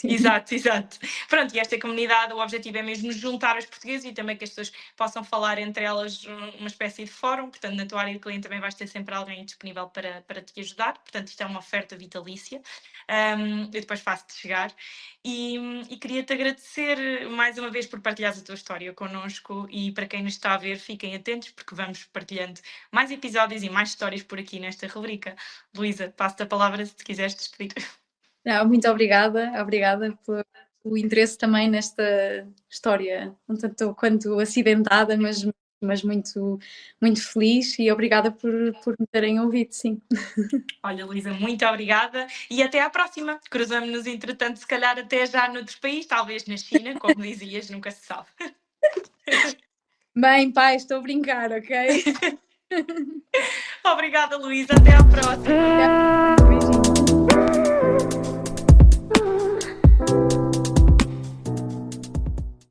Exato. Exato. Pronto, e esta comunidade, o objetivo é mesmo juntar os portugueses e também que as pessoas possam falar entre elas uma espécie de fórum. Portanto, na tua área de cliente também vais ter sempre alguém disponível para te ajudar. Portanto, isto é uma oferta vitalícia. Eu depois faço-te chegar. E queria-te agradecer mais uma vez por partilhares a tua história connosco, e para quem nos está a ver, fiquem atentos porque vamos partilhando mais episódios e mais histórias por aqui nesta rubrica. Luísa, passo-te a palavra se te quiseres despedir. Não, muito obrigada pelo interesse também nesta história, um tanto quanto acidentada, mas muito, muito feliz, e obrigada por me terem ouvido, sim. Olha, Luísa, muito obrigada e até à próxima. Cruzamos-nos, entretanto, se calhar até já noutro país, talvez na China, como dizias, nunca se sabe. Bem, pai, estou a brincar, ok? Obrigada, Luísa, até à próxima.